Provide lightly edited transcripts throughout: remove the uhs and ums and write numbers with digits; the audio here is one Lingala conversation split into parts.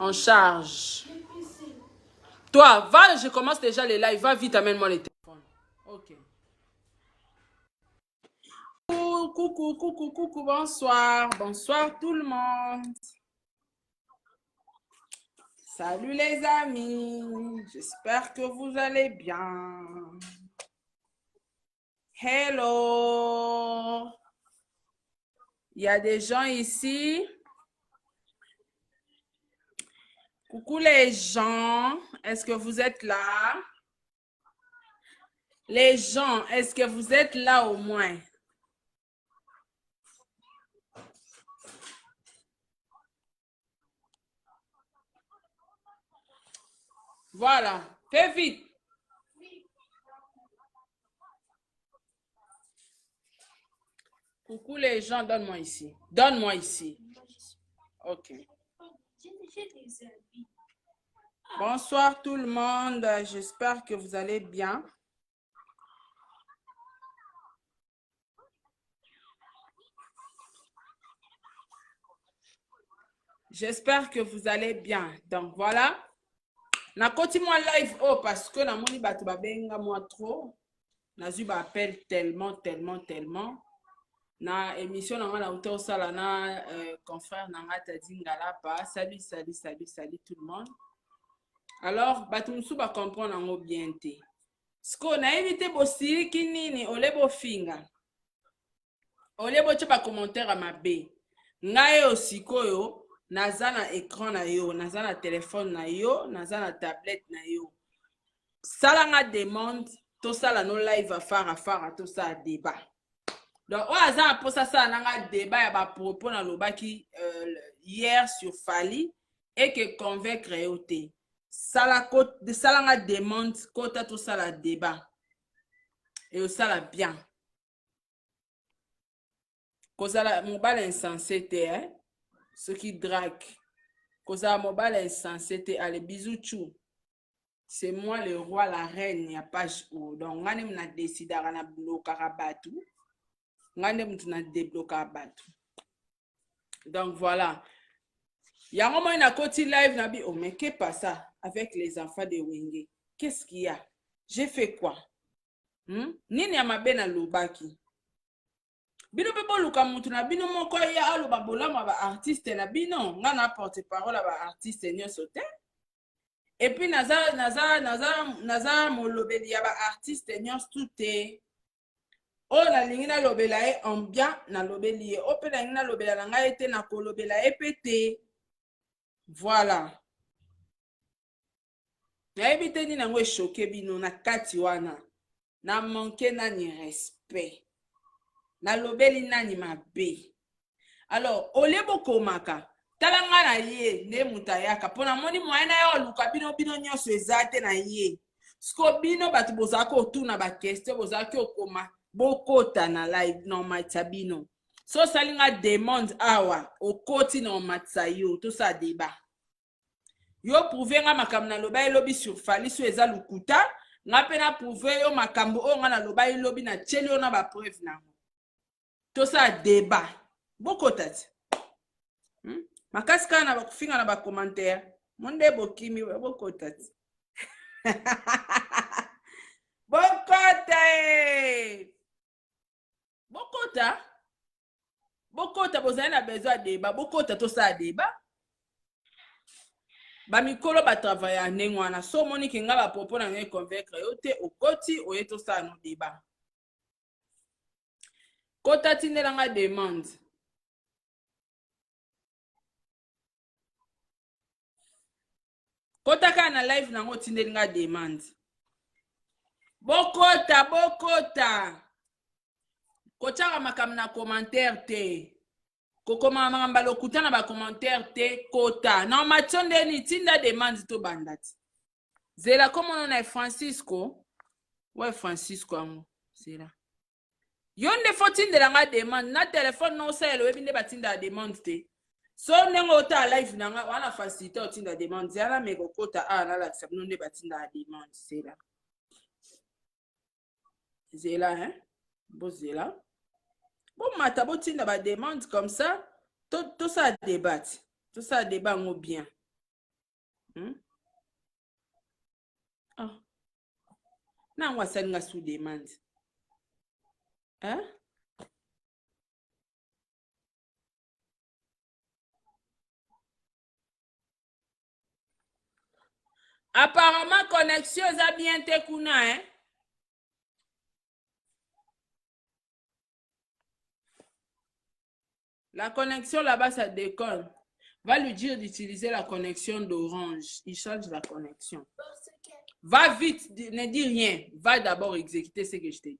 en charge. Toi, va, je commence déjà les lives. Va vite, amène-moi les téléphones. Ok. Coucou, coucou, coucou, bonsoir. Bonsoir tout le monde. Salut les amis. J'espère que vous allez bien. Hello. Il y a des gens ici. Coucou les gens. Est-ce que vous êtes là? Les gens, est-ce que vous êtes là au moins? Voilà, fais vite. Coucou les gens, donne-moi ici. Donne-moi ici. Ok. Bonsoir tout le monde. J'espère que vous allez bien. J'espère que vous allez bien. Donc voilà. Na continue moi live oh parce que na moni batu babenga moi trop. Na zu ba appel tellement. Na émission na na auto sala na confrère na ngata dingala pa. Salut tout le monde. Alors batu musu ba comprendre ngo bien te. Sko na éviter bosiri kinini olebo finga. Olebo tcha ba commentaire à ma B. Ngaye osikoyo naza na écran na yo, naza na téléphone na yo, naza na tablette na yo. Sala nga demande, to sala no live afara to sa débat. Donc, on a pour ça nga débat ya ba propos na lobaki hier sur Fali et que convaincre yo te. Sala nga demande kota to sala débat. Et au sala bien. Kozala mobile insensé te, hein? Ceux qui draguent. Kozala mobile insensé te, allez, bisous chou. C'est moi le roi, la reine, il n'y a pas où. Donc, on a décidé de bloquer à Batou. On a débloqué à Batou. Donc, voilà. Il y a un moment, une côté live, n'a dit, oh, mais qu'est-ce qui passe ça avec les enfants de Wenge? Qu'est-ce qu'il y a? J'ai fait quoi? Nini ya mabena lubaki? Bino pepo luka mutu na bino moko ya alo babolama ba artiste na bino nga na porte parole ba artiste nyonso te. Et puis naza molobeli ya ba artiste nyonso te. O na lingi na lobela e ambient na lobeli e o pe na lingi na lobela na ngai te na kolobela e pete. Voilà. Na ebite ni nango e choqué bino na kati wana. Na manqué nani respect. Na lobeli nani mabe. Alors, olebo komaka. Talanga na ye, ne mutayaka. Pona moni mwana yo luka bino nyonso ezate na ye. Sko bino batu bozako otuna ba question bozaki okoma bokota na live no matabino. So salinga demande awa okoti no matsayo to sa débat. Yo prouver nga makambo na loba elobi sur Fali so eza lukuta, nga pe na prouver yo makambo o nga na loba elobi na tcheli yo na ba preuve na. To sa débat. Bokota ti. Makasi kana na bakufinga na ba commentaire. Monde bokimi bokota ti. Bokota e. Bokota bozali na besoin de débat. Bokota to sa débat. Ba mikolo ba travailler ndenge wana. So moni ke nga ba propos na ngai convaincre yo te okoti oye to sa no débat. Kota tindela nga demande. Kota ka na live nango tindeli nga demande. Bokota. Kochaka makambo na commentaire te. Kokoma mangamba lokuta na ba commentaire te kota. Na machonde ni tinda demande to bandati. Zela komo no na Francisco. Ouais Francisco amo. Zela. Yonde fo tindela nga demande na téléphone no sele webi nde batinda demande te. So nengo ota live nanga wana facilité otinda demande zela meko kota na la sabno nde batinda demande zela. Zela hein? Bo zela. Bon mata bo tinda ba demande comme ça, tout ça débat. Tout ça débat ngo bien. Hmm? Ah. Non, on va sous demande. Hein? Apparemment, connexion a bien été kuna, hein? La connexion là-bas, ça déconne. Va lui dire d'utiliser la connexion d'Orange. Il change la connexion. Va vite, ne dis rien. Va d'abord exécuter ce que je t'ai dit.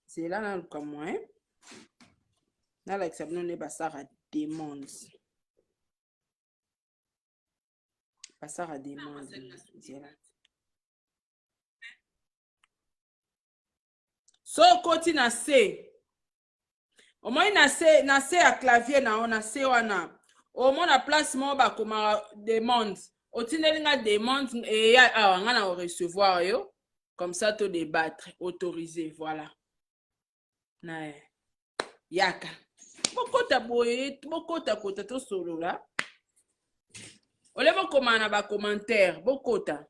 C'est là, comme moi, hein? Là, l'examen n'est pas ça à demande. Pas ça à demande. So, côté na C. Au moins, na C à clavier, na C wana. Au moins, na place, moi, bah, comme demande. Au tineli nga demande, et ya, ah, nga na recevoir, yo. Comme ça, tout débattre. Autorisé, voilà. Na, yaka. Bokota boye, bokota kota to solo là. Ole bokoma na ba commentaire, bokota.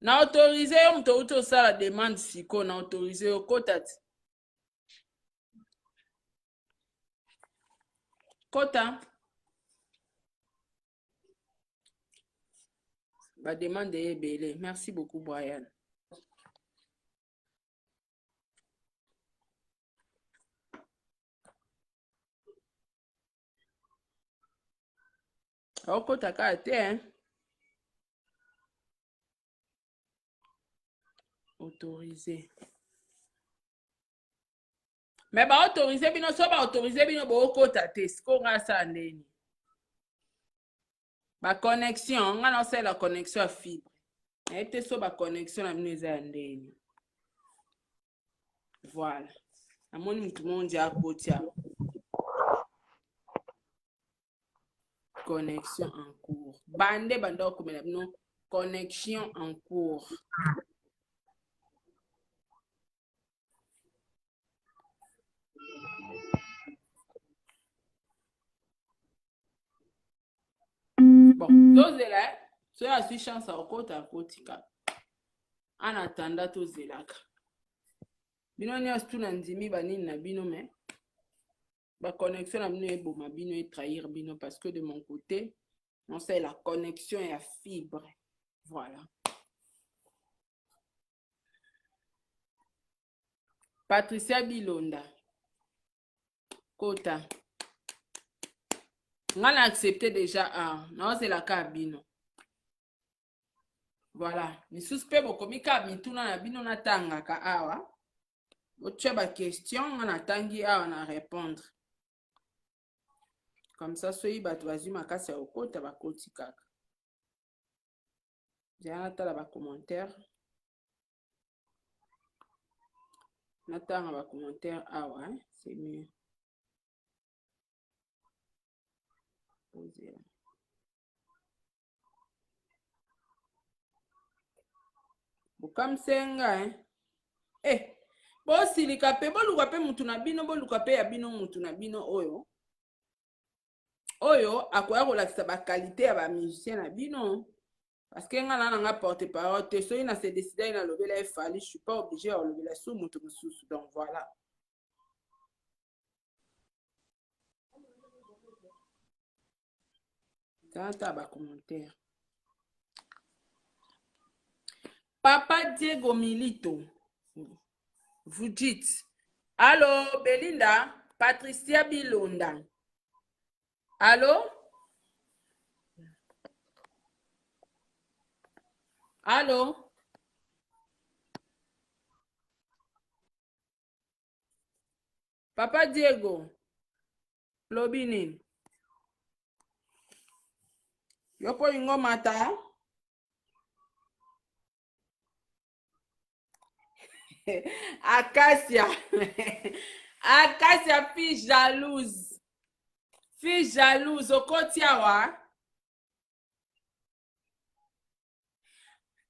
Na autorisé yo mto uto sala demande siko na autorisé yo kota ti. Kota. Ba demande ebele. Merci beaucoup Brian. Okota ka te hein. Autorisé. Mais ba autorisé bino so ba autorisé bino bo okota te siko nga sa ndeni. Ba connexion, nga na c'est la connexion à fibre. Ete so ba connexion na bino eza ndeni. Voilà. Amoni mutu monde akotia. Connexion en cours. Bande bando komela bino connexion en cours. Bon, tozela, so ya suis chance akota akotika. En attendant tozelaka. Bino nyonso tuna ndimi banini na bino mais ba connexion na bino eboma bino et trahir bino parce que de mon côté, on sait la connexion est à fibre. Voilà. Patricia Bilonda. Kota. Nga na accepté déjà un. Non, c'est la cas bino. Voilà. Ni suspect bokomi ka mituna na bino na tanga ka awa. Otia ba question nga na tangi awa na répondre. Comme ça, soyi bato bazwi makasi ya okota bakoti kaka. J'ai natala ba commentaire. Natanga ba commentaire awa, hein? C'est mieux. Bokamsenga, hein? Eh, bosilika pe boluka pe mutu na bino, boluka pe ya bino mutu na bino oyo. Oyo akoya kolakisa ba qualité ya ba musicien na bino. Parce que nga na nga porte-parole te soyi na se décider na lobela efali, je suis pas obligé à lobela sous mutu mususu. Donc voilà. Tata ba commentaire. Papa Diego Milito. Vous dites. Allô, Belinda? Patricia Bilonda. Allô? Allô? Papa Diego. Lobinin. Yopo ingo mata. Acacia. Acacia, fille jalouse. Fille jalouse. Okotiawa.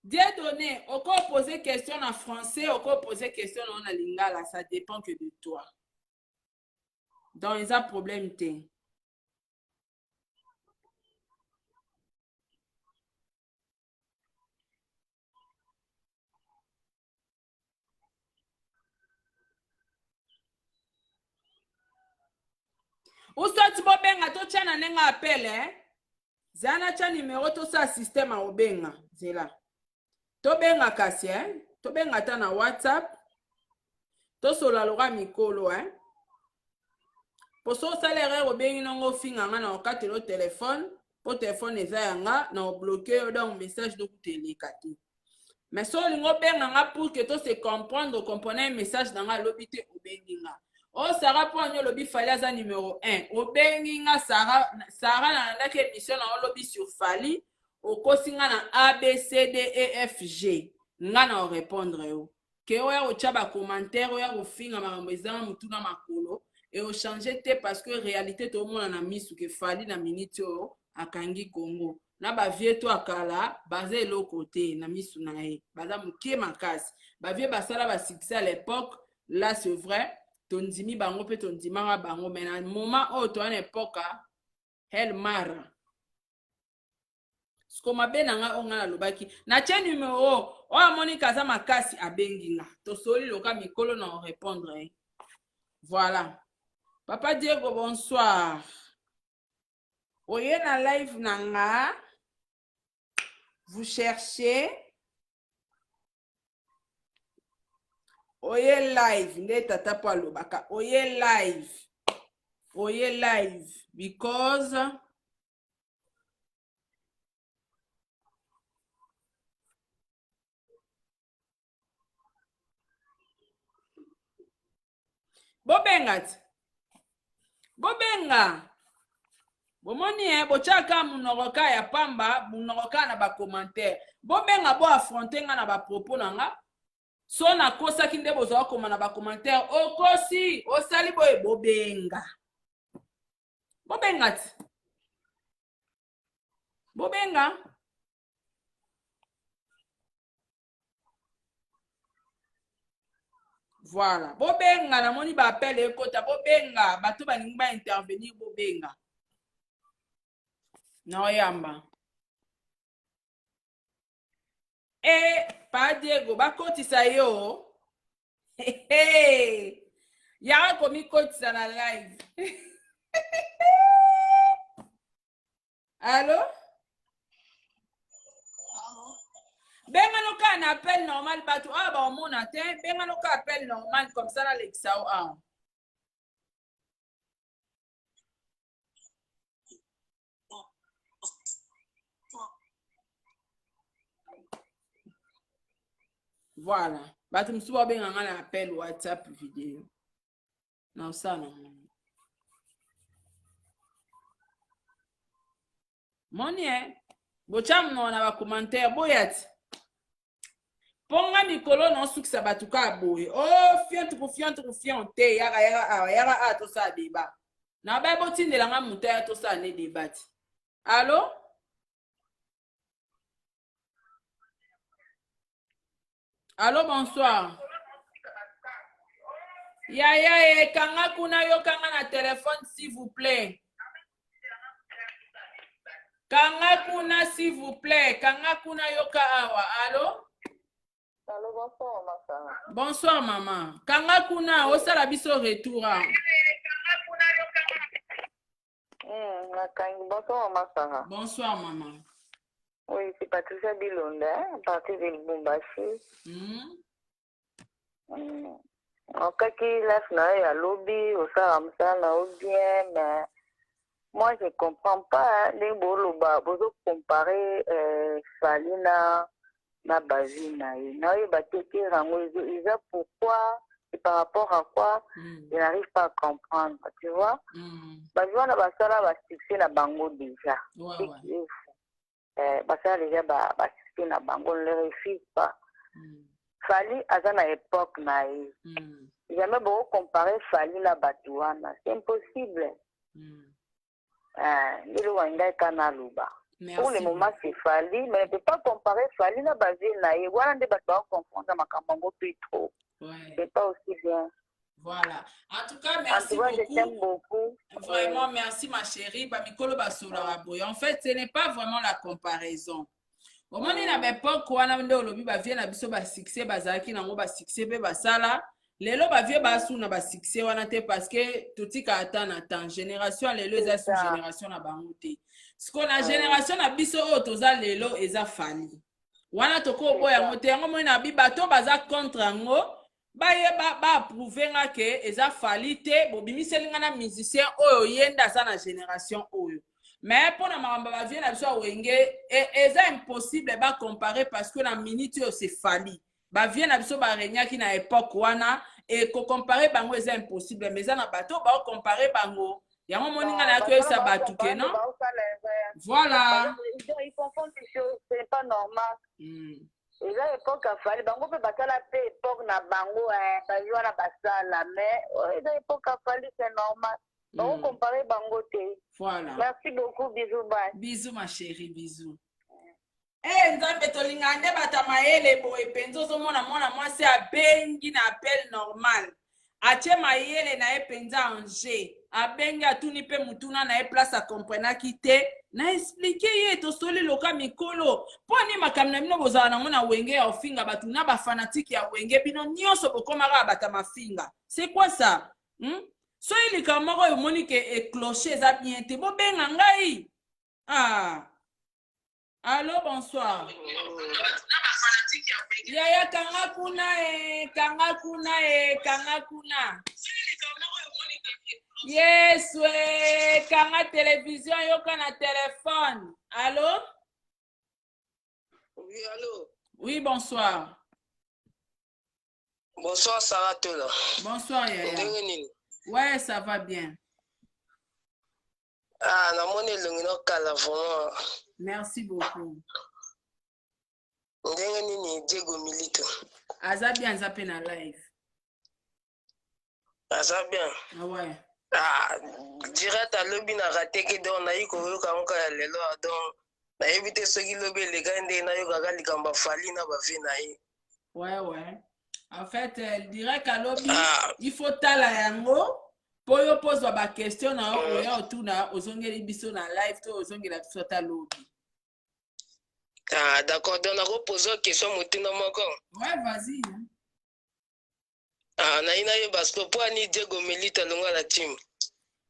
Dieu donné. Oko poser question en français. Oko poser question en lingala. Ça dépend que de toi. Donc, il y a problème. Usati bobenga to tchana nenga appel zana cha numéro to sa système a obenga zela. To benga kasi to benga ta na WhatsApp. To sola loga mikolo Poso salaire obengi nongo finga nga na okatelo téléphone. Po téléphone eza yanga na obloqué donc message do kuteleka te. Mais so lingo benga nga pour que to se comprendre un message dans nga lobi te obengi nga. O Sarah po anyo lobi fali aza numéro 1. Obengi nga Sarah na ndaki émission na lobi sur fali okosi nga na A B C D E F G. Nga na o répondre yo. Que oya ocha ba commentaire oya ofinga makambo ezanga mutu na makolo et o changer te parce que réalité to mona na misu ke fali na minute o akangi Congo. Na ba vie to akala baza eloko te na misu na ye baza mukie makasi ba vie basala ba succès à l'époque là c'est vrai tondimi bango pe tondimanga bango mais na moment o to à l'époque elle mara sko mabena nga onga na lobaki na tie numéro o amoni kaza makasi abengi nga to soli loka mikolo na répondre voilà Papa Diego bonsoir oye na live nanga vous cherchez oye live nde tata po alobaka oye live because bobenga bomoni bochaka munoroka ya pamba munoroka na ba commentaire bobenga bo affronter nga na ba propos nanga so na kosa kinde bozo koma na ba commentaire okosi osali boye bobenga voilà bobenga na moni ba appel ekota bobenga bato balingi ba intervenir bobenga na oyamba Pa Diego bakotisa yo yaka komikotisa na live allo benga noka na appel normal bato ba omona te benga noka appel normal comme ça na l'exao voilà bato mosusu babenga nga na appel WhatsApp vidéo na osala moni bocha mnona na bacommentaire boyati ponga mikolo na osukisa bato ka boye fion te yaka tosala débat na baye botindelanga moto ya tosala ne débat allo Allô, bonsoir. Yaya, kanga kuna yo kanga na téléphone, s'il vous plaît. Kanga kuna, s'il vous plaît. Kanga kuna yo ka awa. Allô? Allô, bonsoir, maman. Bonsoir, maman. Kanga kuna, osala biso retour. Bonsoir, maman. Bonsoir, maman. Oui, c'est Patricia Bilonda, à partir de Lubumbashi. En cas qu'il y a lobby, au Saramsana, ou bien, mais moi je ne comprends pas les boloba, vous comparer Falina, na Bazina. Il y a pourquoi et par rapport à quoi il n'arrive pas à comprendre, tu vois. Bazina, basala, va fixer la bango déjà. Basala déjà, va fixer la bango, ne le refuse pas. Fali à na époque naïe. Jamais beaucoup comparer Fali na Batouana. C'est impossible. Pour le moment, c'est Fali, mais ne peut pas comparer Fali na Bazile naïe. Voilà des bâtiments confondus à Makamango plus trop. C'est pas aussi bien. Voilà. En tout cas, merci beaucoup. Vraiment, merci ma chérie. Bamikolo Basola. En fait, ce n'est pas vraiment la comparaison. Au moment où on a pas quoi na ndo lobi ba vie na biso ba succès bazaki nango ba succès be basala lelo bavie basuna basuccès wana te parce que totika ata na temps génération lelo eza sous génération na bango te siko na génération na biso oyo toza lelo eza fali wana tokoboya yango te yango moi na bi bato baza contre yango baye baapprouve nga ke eza fali te bobimiseli nga na musicien oyo yenda aza na génération oyo mais mpona makambo bavie na biso ya wenge eza impossible bacompare parce que na minute oyo c'est fali bavie na biso baregnaki na époque wana ekocompare bango eza impossible mais eza na bato baocompare bango yango moninga na yakoyesa bato ke non voilà ils confondent les choses c'est pas normal eza époque afali bango mpe basala mpe époque na bango bazwi wana basala mais eza époque afali c'est normal bakocompare bango te voilà merci beaucoup bisous bye bisous ma chérie bisous nzambe tolinga nde bata mayele boye mpenza ozomona mwana mwasi abengi na appel normal atie mayele na ye mpenza ange abengi atuni mpe mutuna na ye place akomprenaki te na explike ye tosoli loka mikolo mpo ani makambo na bino bozala nango na wenge ya ofinga bato na bafanatike ya wenge bino nyonso bokomaka bata mafinga c'est quoi ça soki likambo moko oyo omoni ke ecloche eza bien te bobenga ngai Allô, bonsoir. Yaya kanga kuna. Yes, we kanga télévision yoka na téléphone. Allô? Oui, allô? Oui, bonsoir. Bonsoir, Sarah Tola. Bonsoir, Yaya. Ouais, ça va bien. Na moni longino kala vraiment. Merci beaucoup. Ndenge nini Diego Milito? Aza bien, aza pe na live. Aza bien. Ah ouais. Direct à lobi na raté ke don na yiko yoka nka ya lelo don na yebite soki lobi le gande na yoka ka likamba fali na ba vie na ye. Ouais. En fait, direct à lobi, il faut tala yango. Po yo pose ba question na oya otuna ozongeli biso na live to ozongela biso ta lobi. D'accord, donc on pose une question motuna moko. Ouais, vas-y. Na ina ye parce que pour ani Diego Milito longa la team.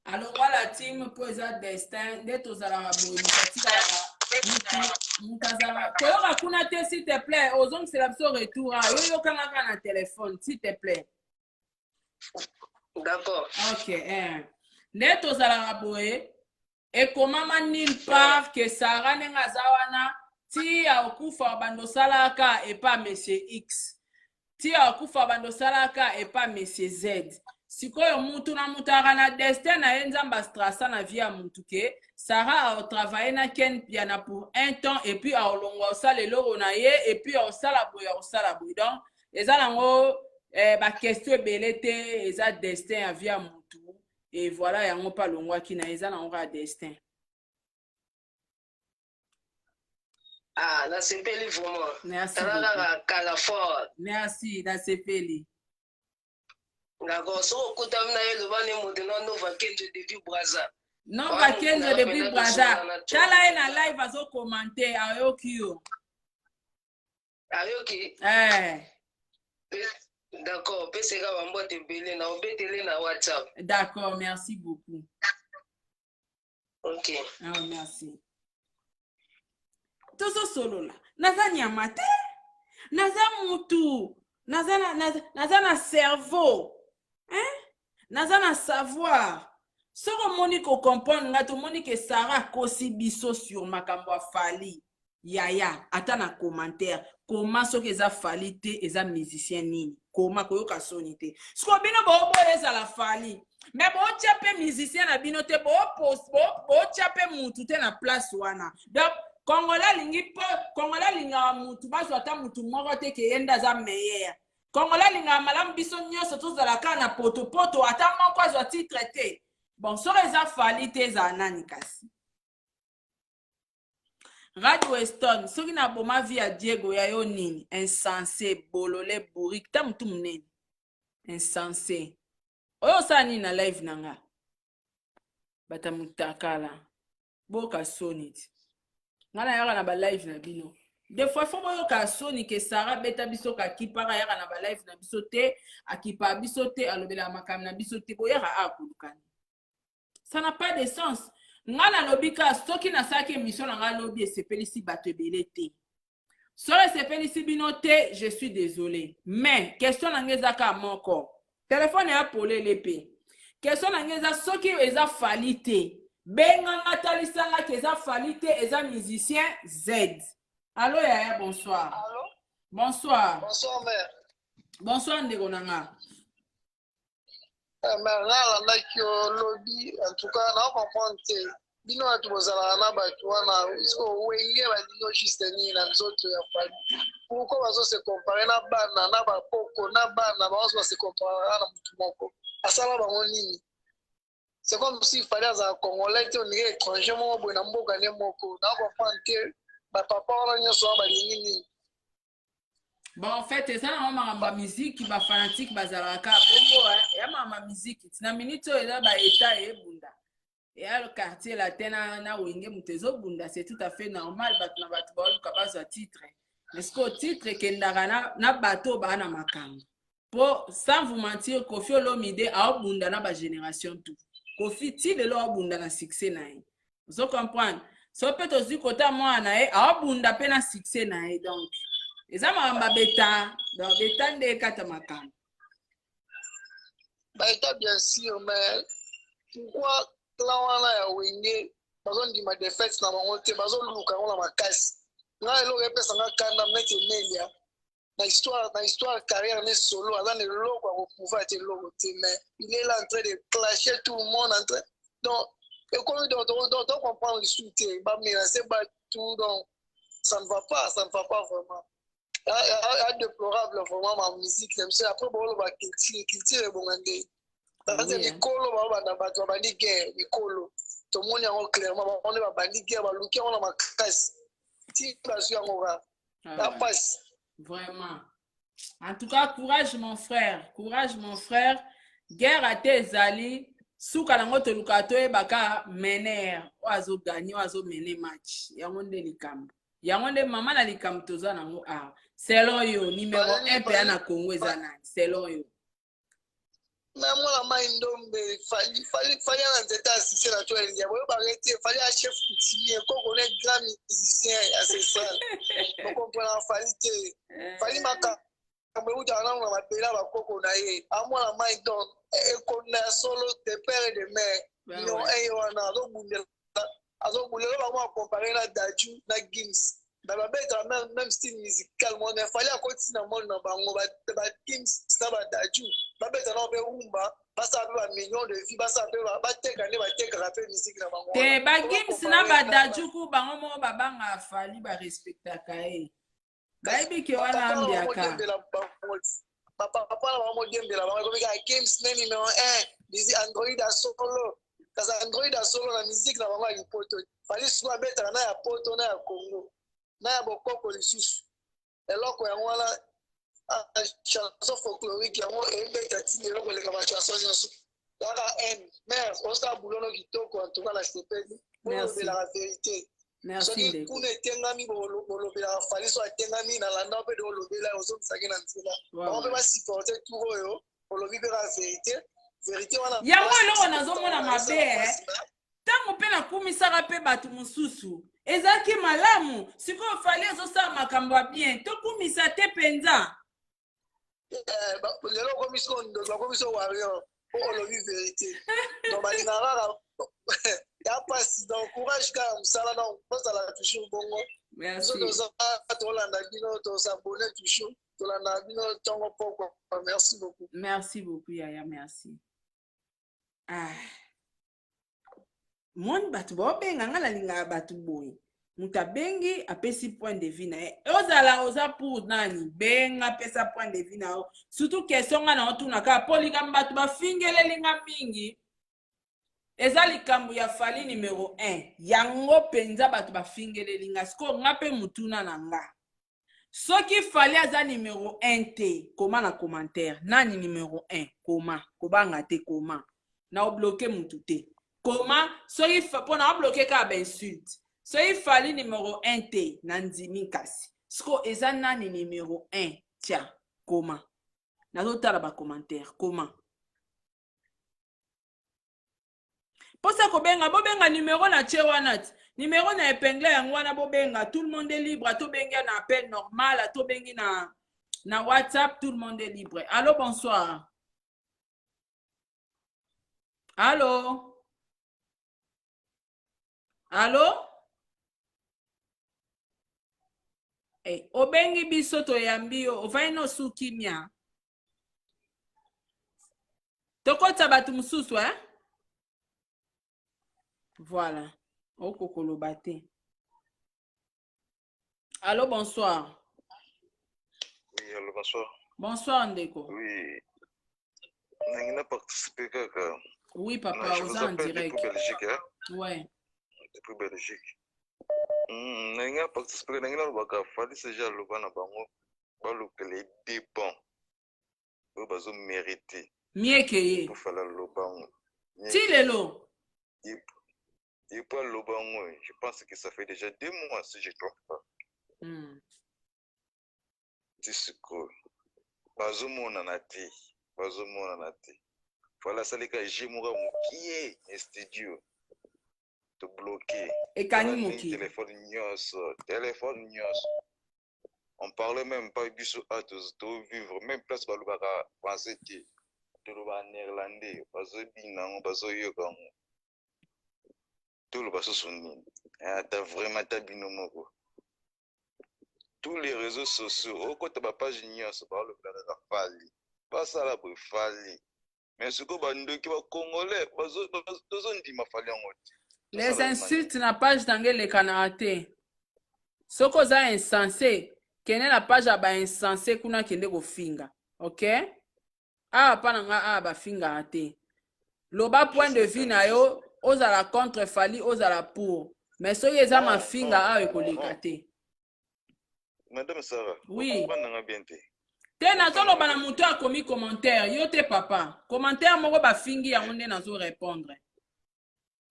Alors la team pour ça destin de tozala boyi katika mutazala. Koyoka kuna te s'il te plaît, ozong c'est la biso retour yo yo kanga na téléphone s'il te plaît. D'accord. OK, nde tozala boye ekomama nulle part que Sarah nenga zawana ti akufa bando salaka et pas monsieur X. Ti akufa bando salaka et pas monsieur Z. Sikoyo mutu na mutara na destin na enzamba strassa na via mutu ke Sarah a travaillé na Ken Piana pour un temps et puis a olongwa osala eloko na ye et puis osala boye donc ezala ngo ba question ebele te eza destin ya via mutu et voilà yango pa longwaki na eza nango ka destin. La sepeli vraiment. Merci. Merci, la sepeli. D'accord, so okuta mna ye lobane modena Nova Kenzo depuis Braza. Nova Kenzo depuis Braza. Tala ye na live azo commenter ayoki yo. Ayoki? D'accord, peseka bambote belé na obetele na WhatsApp. D'accord, merci beaucoup. OK. Merci. Tozo solo la. Naza nyama te. Naza mutu. Naza na cerveau. Naza na savoir. Soko moni ko comprendre nga to moni ke Sarah kosi biso sur makambo afali. Yaya, ata na commentaire. Comment soki eza fali te, eza musicien nini? Comment koyoka soni te? Soko bino bo eza la fali. Mais bo tchape musicien na bino te, bo tchape mutu te na place wana. Donc Kongola linga mutu baso ata mutu moko te ke yenda za meilleur. Kongola linga malamu biso nyonso tozalaka na poto ata moko azwa titre te. Bon, soko eza fali te eza nani kasi. Radio Weston, soki na boma via Diego ya yo nini? Insensé, bolole, bourrique, ta mutu munene. Insensé. Oyo sa nini na live nanga? Bata mutakala. Boka sonit. Ngana yaka na ba live na bino. Des fois, il faut que Sony que Sarah beta biso ka kipara ya na ba live na biso te, akipa biso te, alobela makam na biso te, boya a kulukani. Ça n'a pas de sens. Ngana lobika soki na saki émission na nga lobi sepeli si bato belete. Sole sepeli si binote, je suis désolé. Mais question na ngezaka moko. Téléphone ya polé lepe. Question na ngeza soki eza falite. Benga ngatalisanga ke eza falite eza musicien Z. Allô Yaya, bonsoir. Allô? Bonsoir. Bonsoir, mère. Bonsoir ndeko nanga. Mère, là, lobby, en tout cas, on comprend que bino atu bozala na bato wana isko wenge badino juste ni na nzoto ya fali. Pourquoi bazo se comparer na bana na bakoko na bana bazo se comparer na mutu moko? Asala bango nini? C'est comme si fallait à Congolais on est étranger mo bo na mboka ne moko. Na comprendre que papa wana nyoso ba nini. Bon, en fait, c'est ça, ma musique qui va fanatique, bazalaka, bongo, et ma musique, na minute, et là, ba état et bunda. Et à le quartier, la tena, na wenge, mutezo bunda, c'est tout à fait normal, bat na bat bol, kabaz titre. Mais ce qu'au titre, kendara na bateau, ba na makam. Pour, sans vous mentir, Kofi Olomide, a bunda na ba génération tout. Kofi, ti de l'or bunda na succès na e. Vous comprenez? So peut aussi côté moi na e, a bunda pe na succès na e, donc. Eza mamba beta, donc beta nde kata makam. Beta bien sûr, mais pourquoi là wana ya wenge bazo ndima défaite na bango te bazo luka na makasi. Na elo repesa na kanda mete melia. Na histoire carrière ne solo, avant le logo pour pouvoir être logo te, mais il est là en train de clasher tout le monde en train. Donc et comme on comprend le soutien, bah mais c'est pas tout donc ça ne va pas vraiment. Il y a déplorable vraiment ma musique même si après bon va culture bon andé parce que mikolo ba bato ba ndi guerre mikolo to moni en clairement on va bandi guerre ba luki on a makasi ti ba su yango ga la passe vraiment. En tout cas, courage mon frère, guerre à tes alliés. Souka nango to lukato e baka mener oazo gagner oazo mener match yango nde likambo yango nde mama na likambo toza nango a selon yo numéro 1 pe na Congo eza nani selon yo mais moi la main ndombe fali na nzeta assisté na toi elia boyo barrêter fali a chef coutumier koko ne grand musicien ancestral on comprend fali te fali maka mais où dans la mapela ba koko na ye a moi la main donc et qu'on a solo de père et de mère non et on a azo boulé ba moi comparer na Daju na Gims dans la bête même style musical mon il fallait à côté na mon na bango ba Gims na ba Daju ba bête na be umba ba sa ba millions de vies ba sa ba teka ne ba teka rapper musique na bango te ba Gims na ba Daju ku bango mo ba banga fali ba respecta kai ba ibi ke wana ambiaka papa la maman game de la maman comme games né numéro 1 disi Android à solo parce Android à solo la musique la maman il poto fallait soit mettre na ya poto na ya Congo na ya bokoko lisusu eloko ya wala chanson folklorique ya mo ebe tati eloko le kama chanson nyoso daka n mais on sa boulono kitoko en tout cas la stipendie pour la vérité. Merci de kuna tengami bolobela fali so tengami na landa pe do lobela ozo tsaki na nzela on peut pas supporter tout oyo olobi pe la vérité wana yango eloko nazomona mabe ntango mpe nakumisaka mpe bato mosusu ezalaki malamu sikoyo fali ezosala makambo ya bien tokumisa te mpenza lelo komiso wario po olobi vérité donc balingaka ya pasi donc courage ka msala donc posala toujours bongo merci tolanda bino tosabone toujours tolanda bino tongo poko merci beaucoup Yaya merci moni bato baobenga nga nalingaka bato boye moto abengi apesi point de vue na ye ozala oza pour nani benga apesa point de vue na yo surtout question nga na otunaka po likambo bato bafingelelinga mingi eza likambo ya fali numéro 1 yango penza bato bafingelelinga siko nga pe mutuna na nga soki fali aza numéro 1 te koma na commentaire nani numéro 1 koma kobanga te koma na obloke mutu te koma soki pona obloke ka ba insulte soki fali numéro 1 te na ndimi kasi Siko eza nani numéro 1 tia comment nazotala ba commentaire comment posa kobenga bobenga numéro na tie wana numéro na épingle yango wana bobenga tout le monde est libre to benga na appel normal to bengi na WhatsApp tout le monde est libre. Allô bonsoir. Allô allô eh obengi biso to yambi yo ovai no sukimia tokota batu mususu voilà okokoloba te. Allô bonsoir. Oui, allô, bonsoir. Bonsoir Ndeko. Oui. Je n'ai participé que... Oui, papa, je vous appelle depuis Belgique. Hein? Ouais. Depuis Belgique. Je n'ai participé que je fallait déjà le ban à bango. Pas que les dépens. Vous avez mérité. Mieux que ye. Pour faire le bango. Tilelo. Et pas le bango. Je pense que ça fait déjà 2 mois si je ne trompe pas. Disco. Bazomona na te. Voilà ça les gars, j'ai mon qui est studio te bloquer. Et Kanimoki. Téléphone news. On parlait même pas du sous à tout vivre même place balubaka penser que tout le néerlandais bazo binango bazo yoka. Tout le baso sonni. T'as vraiment ta binomoko. Tous les réseaux sociaux, au côté de ma page news, parle de Fali. Pas ça là pour Fali. Mais ce que qui va congolais, les insultes na page d'angle le canate. Ce que ça insensé, kene la page aba insensé kuna kende go finga. OK? Ah pana nga ah ba finga ate. Loba point de vue na yo, ozala contre Fali, ozala pour. Mais so yeza ma finga ah ekolekate. Madame Sarah, oui. Bien te nazoloba na moto akomi commentaire yo te papa commentaire moko bafingi yango nde nazo répondre.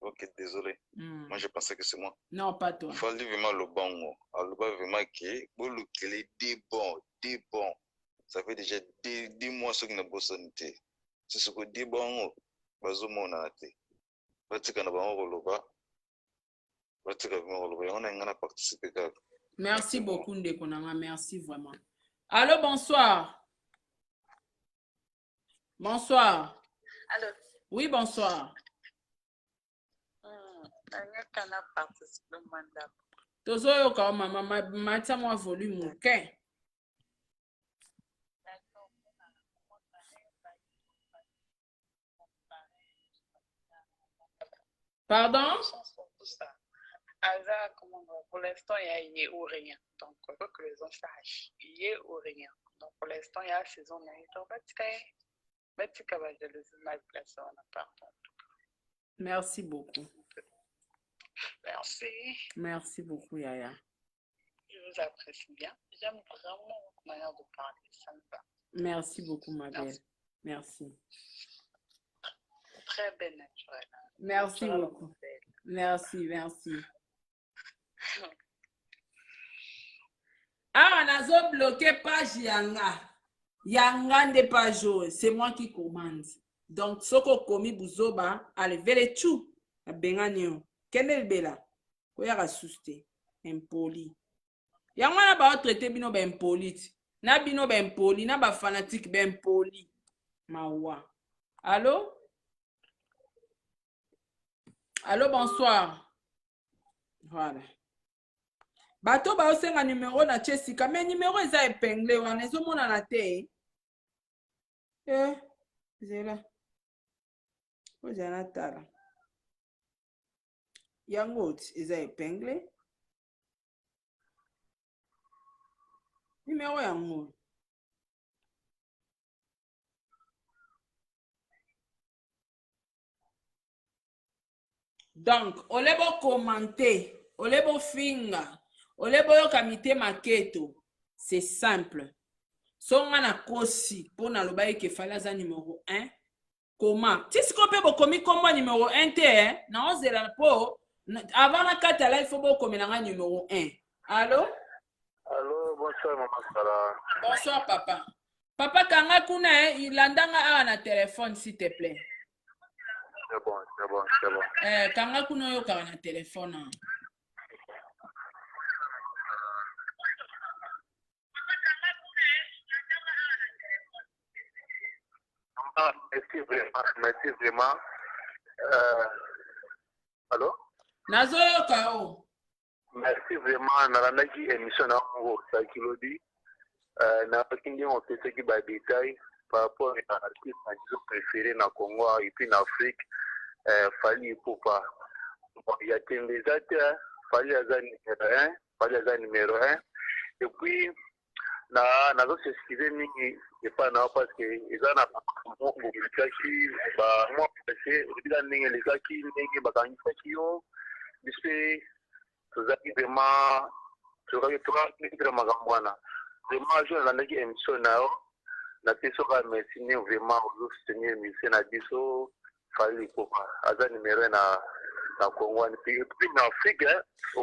Ok, désolé. Moi je pensais que c'est moi. Non, pas toi. Il fallait vraiment le bon. Alors vraiment que des bons. Ça fait déjà 10 mois que nous avons santé. C'est ce que des bons bazomona te. Batika na bango loba. Batika vraiment loba. On a ngana participer. Merci beaucoup Ndeko Nanga, merci vraiment. Allô, bonsoir. Bonsoir. Allô. Oui, bonsoir. Tozo ka mama matia moi volume OK. Pardon? Pour l'instant, il y a ou rien. Donc, il faut que les gens sachent. Il y a ou rien. Donc, pour l'instant, il y a la saison. Merci beaucoup. Merci. Merci beaucoup, Yaya. Je vous apprécie bien. J'aime vraiment votre manière de parler. Ça me va. Merci beaucoup, ma belle. Merci. Très belle naturelle. Merci beaucoup. Merci. Ah, on a bloqué page Yanga de page. C'est moi qui commande. Donc, soko komi buzoba, allez, vele chou. Benganyo. Kenel bela. Koya suste. Impoli. Yanga na ba traité bino ba impoli. Na bino ba impoli, na ba fanatique ba impoli. Mawa. Allô? Allô, bonsoir. Voilà. Bato ba osenga numéro na Chesika, mais numéro eza épinglé wana ezomona na te. Zela. Ozana tala. Yango eza épinglé. Numéro yango. Donc, olebo commenter, olebo finga, olebo yoka mitema keto, c'est simple. Songa na kosi, pour na loba yeke falaza numéro 1. Comment? Si ce qu'on peut bokomi kombo numéro 1 te, na ozela po, avant na kata la, il faut bokomi na numéro 1. Allô? Allô, bonsoir, maman Sarah. Bonsoir, papa. Papa, kanga kuna ilandanga awa na téléphone, s'il te plaît. C'est bon, c'est bon, c'est bon. Kanga kuna yo kanga na téléphone. Merci vraiment. Allô? Nazo yo kao. Merci vraiment. Nalandaki émission na ngo sa kilodi. Na pakindi on fait ce qui va détail par rapport à l'artiste préféré na Congo et puis en Afrique. Fali Ipupa. Il y a Tembezata, Fali Aza numéro 1, Fali Aza numéro 1. Et puis, na zo s'excuser mingi et pas na parce que ils en a mo bukaki ba mo parce odila ningi lekaki ningi bakangi fakio bise tozaki vraiment tozaki vraiment makamwana vraiment je na ndaki émission nao na peso ka merci ni vraiment au soutenir mission na biso Fali Ipupa Aza numéro 1 na Congo et puis en Afrique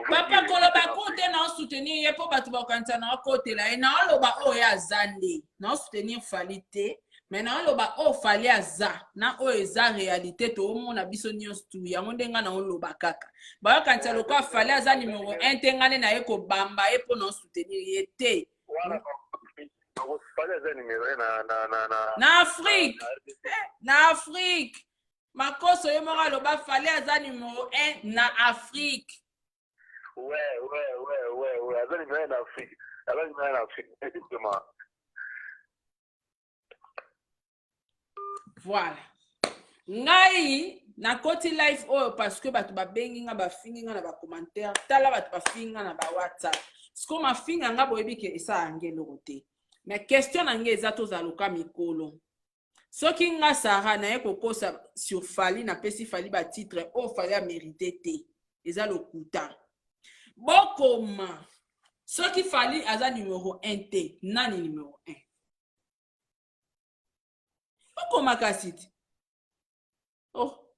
Papa koloba kote na soutenir yepo batu bakanta na kote la na oloba o ya zande na soutenir Fali te mais na oloba o Fali aza na o eza réalité to mona biso nyonso tu yango ndenga na oloba kaka ba kanta lokwa Fali aza numéro 1 tengane na yeko bamba yepo na soutenir yete na Afrique na Afrique makoso ye mora loba Fali aza numéro 1 na Afrique. Ouais. Aza numéro 1 en Afrique. Aza numéro 1 en Afrique, exactement. Voilà. Ngai na koti live oyo parce que batu ba bengi nga ba fingi nga na ba commentaire tala batu ba finga na ba WhatsApp. Siko ma finga nga boyebi ke esa angelo roté. Mais question na nge eza to za loka mikolo. Soki nga Sarah na yeko kosa sur Fali na pesi Fali ba titre o Fali a mérité te. Eza lokuta. Bokoma. Soki Fali aza numéro 1 te, nani numéro 1. Bokoma kasiti. Oh.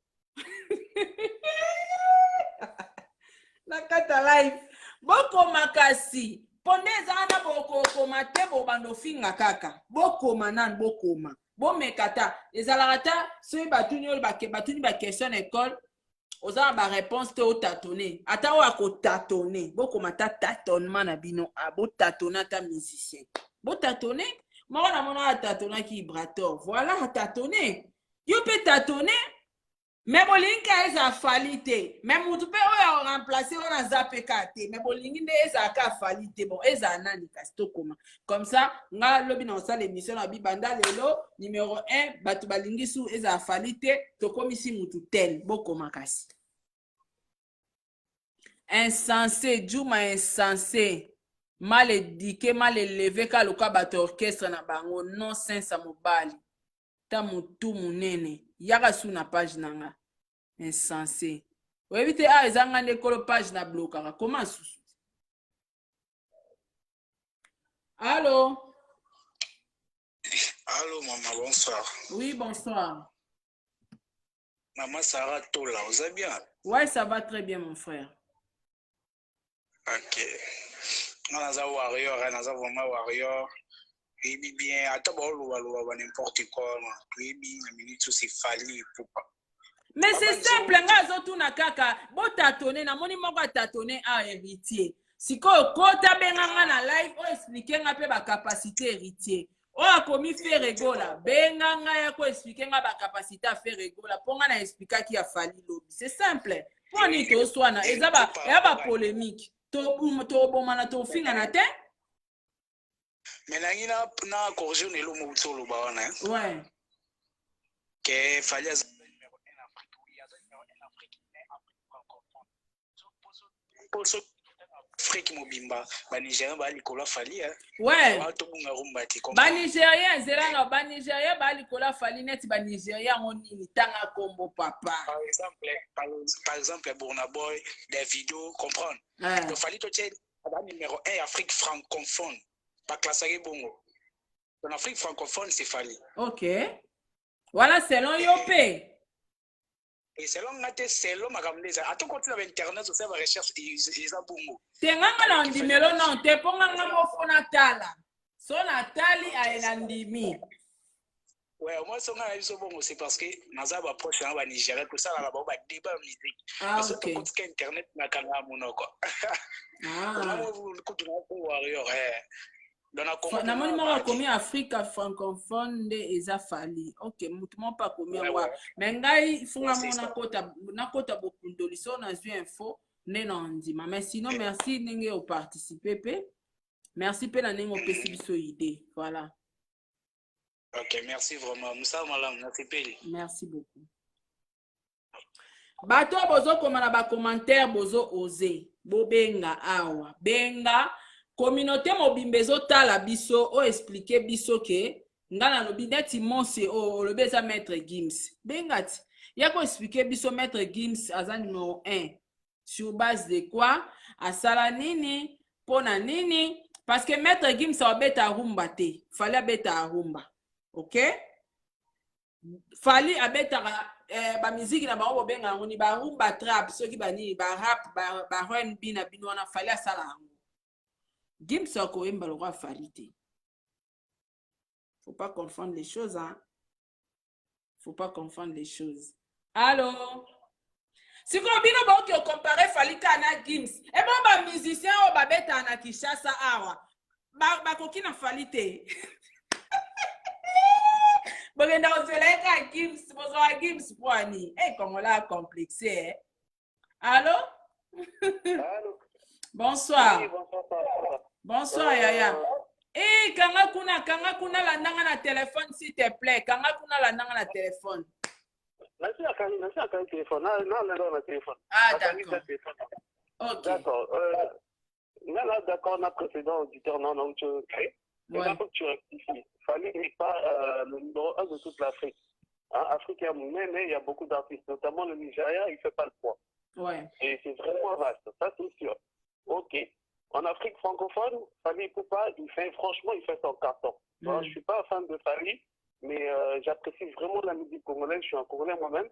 Nakata live. Bokoma kasi. Ponde zana bokoma te bo bando finga kaka. Bokoma nan bokoma. Bon mekata. Ezalata soki batuni ol batuni ba question école. Oza ba réponse te o tâtonner. Ata o ako tâtonner. Bokoma ta tâtonnement na bino a bo tâtonner ta musicien. Bo tâtonner. Moi na mona tâtonner ki vibrateur. Voilà tâtonner. Yo peut tâtonner. Mais bolinga eza Fali te. Mais mutu pe oyo remplacer on zappe kate. Mais bolingi ne eza ka Fali te. Bon eza nani kasto koma. Comme ça, nga lobi na osala émission na bibanda lelo numéro 1 batu balingi su eza Fali te to komisi mutu tel bokoma kasi. Insensé, Juma insensé. Mal éduqué, mal élevé ka loka bato orchestre na bango non sens a mobali. Ta mutu munene. Yaka sous na page nanga. Insensé. Ou évite a ezanga ndekolo page na blokaka. Comment sous? Allô? Allô, maman, bonsoir. Oui, bonsoir. Maman Sarah Tola, vous allez bien? Ouais, ça va très bien, mon frère. Ok. On a un warrior, on a vraiment warrior. Et bien, à n'importe quoi. Et bien, la minute c'est Fali Ipupa. Mais c'est simple, nga zotu na kaka. Bo tâtonner, na moni moko tâtonner a héritier. Siko kota benganga na live, o expliquer nga pe ba capacité héritier. O a komi faire regola. Benganga ya ko expliquer nga ba capacité à faire regola. Ponga na expliquer ki a Fali lobby. C'est simple. Poni to swana, ezaba ya ba polémique. To bomana to finga na te. Mais na corriger ne lo mo tsolo ba wana. Ouais. Que Fali Afrique mobimba ba Nigérien ba likola Fali ouais ba to bunga rumbati comme ba Nigérien zelanga ba Nigérien ba likola Fali net ba Nigérien ngoni tanga kombo papa par exemple Burna Boy Davido comprendre le Fali to tient ba numéro 1 Afrique francophone pas classé bongo en Afrique francophone c'est Fali. OK voilà selon Yopé Et selon ngate selon makamleza ato konti na internet aussi ba recherche eza bongo tenganga na ndimelo non te ponganga mofona tala so na tali aena ndimi ouais moi so ngana biso bongo c'est parce que naza ba proche na ba Nigeria tout ça là ba débat musique parce que konti ka internet na kanga monoko na mo ko tu na ko warrior na moni moko akomi Afrique francophone nde eza Fally. Ok, mutu mo pa komi wa. Mais ngai funga mona nakota bokundoli so nazwi info nde na ndima. Mais sinon merci ndenge o participer pe. Merci pe na ndenge o pesi biso idée. Voilà. Ok, merci vraiment. Moussa Malam, merci Peli. Merci beaucoup. Bato bozo koma na ba commentaire bozo oser. Bobenga awa. Benga communauté mobimbe ezotala biso o expliquer biso ke ngana lobi neti monse o lobeza maître Gims bengati yako expliquer biso maître Gims aza numéro 1 sur base de quoi asala nini pona nini parce que maître Gims abeta rumba te Fally abeta rumba ok Fally abeta ba musique na bango benga ngoni ba rumba trap soki bani ba rap ba R&B na bino na Fally asala Gims a quand même le roi Fally. Faut pas confondre les choses, hein. Faut pas confondre les choses. Allô? Si vous avez comparé Fally à Gims, et bon, bah, musicien, ou bah, bêta na Kishasa, awa. Bah, coquine na Fally te. Bon, on a osé Gims, bon, on Gims pour Annie. Eh, comme on l'a complexé, eh. Allô? Allô? Bonsoir. Oui, bonsoir. Bonsoir, Yaya. Eh, kanga kuna la nanga na téléphone, s'il te plaît. Kanga kuna la nanga na téléphone. Nasi akani téléphone. Non, téléphone. Ah, d'accord. Ok. D'accord. D'accord, notre précédent auditeur, non, tu crées. Mais là, faut que tu rectifies. Fally n'est pas le numéro 1 de toute l'Afrique. Hein, Afrique, mais il y a beaucoup d'artistes, notamment le Nigeria, il ne fait pas le poids. Ouais. Et c'est vraiment vaste, ça c'est sûr. Ok. En Afrique francophone, Fally Ipupa, franchement, il fait son carton. Je ne suis pas fan de Fally, mais j'apprécie vraiment la musique congolaise. Je suis un Congolais moi-même.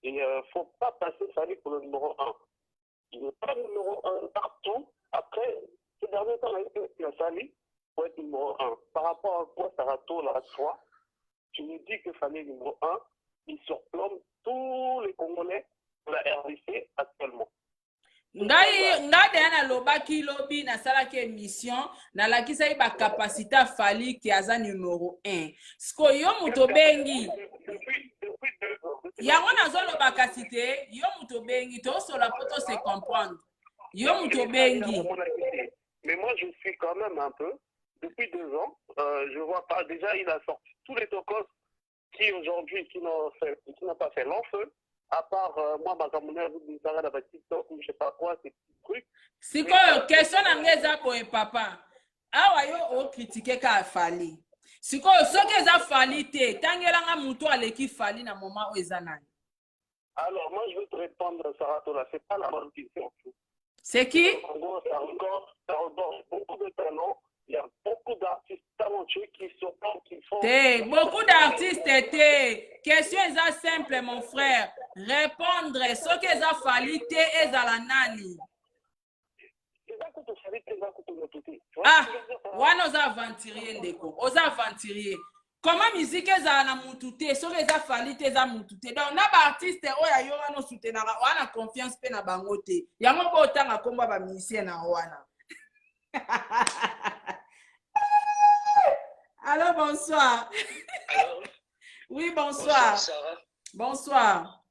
Et il ne faut pas passer Fally pour le numéro 1. Il n'est pas le numéro 1 partout. Après, ces derniers temps, on a été Fally pour être numéro 1. Par rapport à quoi Sarato, la fois, tu nous dis que Fally est numéro 1, il surplombe tous les Congolais de la RDC actuellement. Ngai na lobaki lobi na salaki émission na lakisa ba capacité Fally qui aza numéro 1. Sko yo muto bengi. Yango na zo lobaka cité, yo muto bengi to sola poto se comprendre. Yo muto bengi. Mais moi je suis quand même un peu depuis 2 ans, je vois pas déjà il a sorti tous les tokos qui aujourd'hui qui n'ont pas fait long feu. À part moi, ma camonnaie, vous dites ça, la TikTok ou je sais pas quoi, ces petits trucs. Si quoi, question d'angeza pour papa. Ah ouais, on critique qu'à Fally. Si quoi, ce que ça Fally te, tangela nga muto aleki Fally na moment où ezana. Alors moi, je veux te répondre, Sarato, là, c'est pas la bonne question. C'est qui? En gros, ça regorge beaucoup de talents. Il y a beaucoup d'artistes talentueux qui sont qui font. Beaucoup d'artistes étaient. Question est simple, mon frère. Répondre ce que ça Fally te est à la nani. Ah, wana oza aventurier ndeko. Oza aventurier. Comment musique eza na mutute? So que ça Fally te eza mutute. Donc na ba artiste oya yo wana soutenaka wana confiance pe na bango te. Yango bo tanga komba ba musicien na wana. Allô, bonsoir. Allô? Oui, bonsoir. Bonsoir, Sarah. Bonsoir.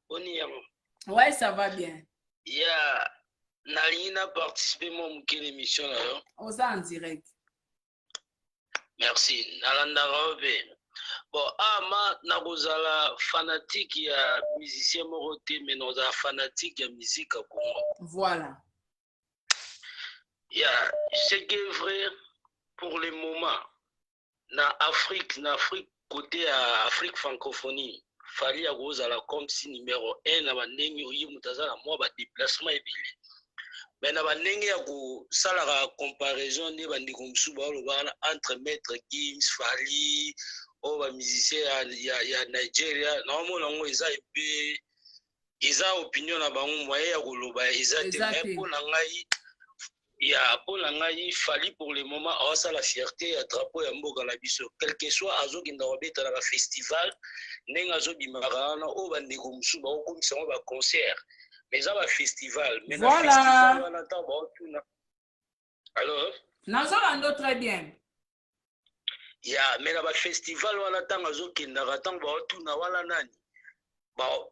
Ouais, ça va bien. Yeah. Nalina participé mon émission là. On en direct. Merci. Nalanda Robe. Bon, ma nagozala fanatique ya musicien moroté mais nous a fanatique ya musique à Congo. Voilà. Yeah, c'est que vrai pour le moment. Na Afrique côté Afrique francophonie Fally akozala comme si numéro 1 na bandenge oyi mutazala moi ba déplacement ebele mais na bandenge ya ko sala la comparaison ne bandiko msuba lobana entre maître Gims Fally o ba musicien ya Nigeria na mona ngo eza ebe eza opinion na bango moyen ya koloba eza te mais pour na ngai fali pour le moment awasa la fierté ya drapeau ya mboka na biso quel que soit azokenda kobeta na ba festival ndenge azobimaka wana oyo bandeko mosusu bakokomisa ngo ba concert mais eza ba festival mais na festival wana ntango baotuna alors nazolanda très bien ya mais na ba festival wana ntango azokendaka ntango baotuna wana nani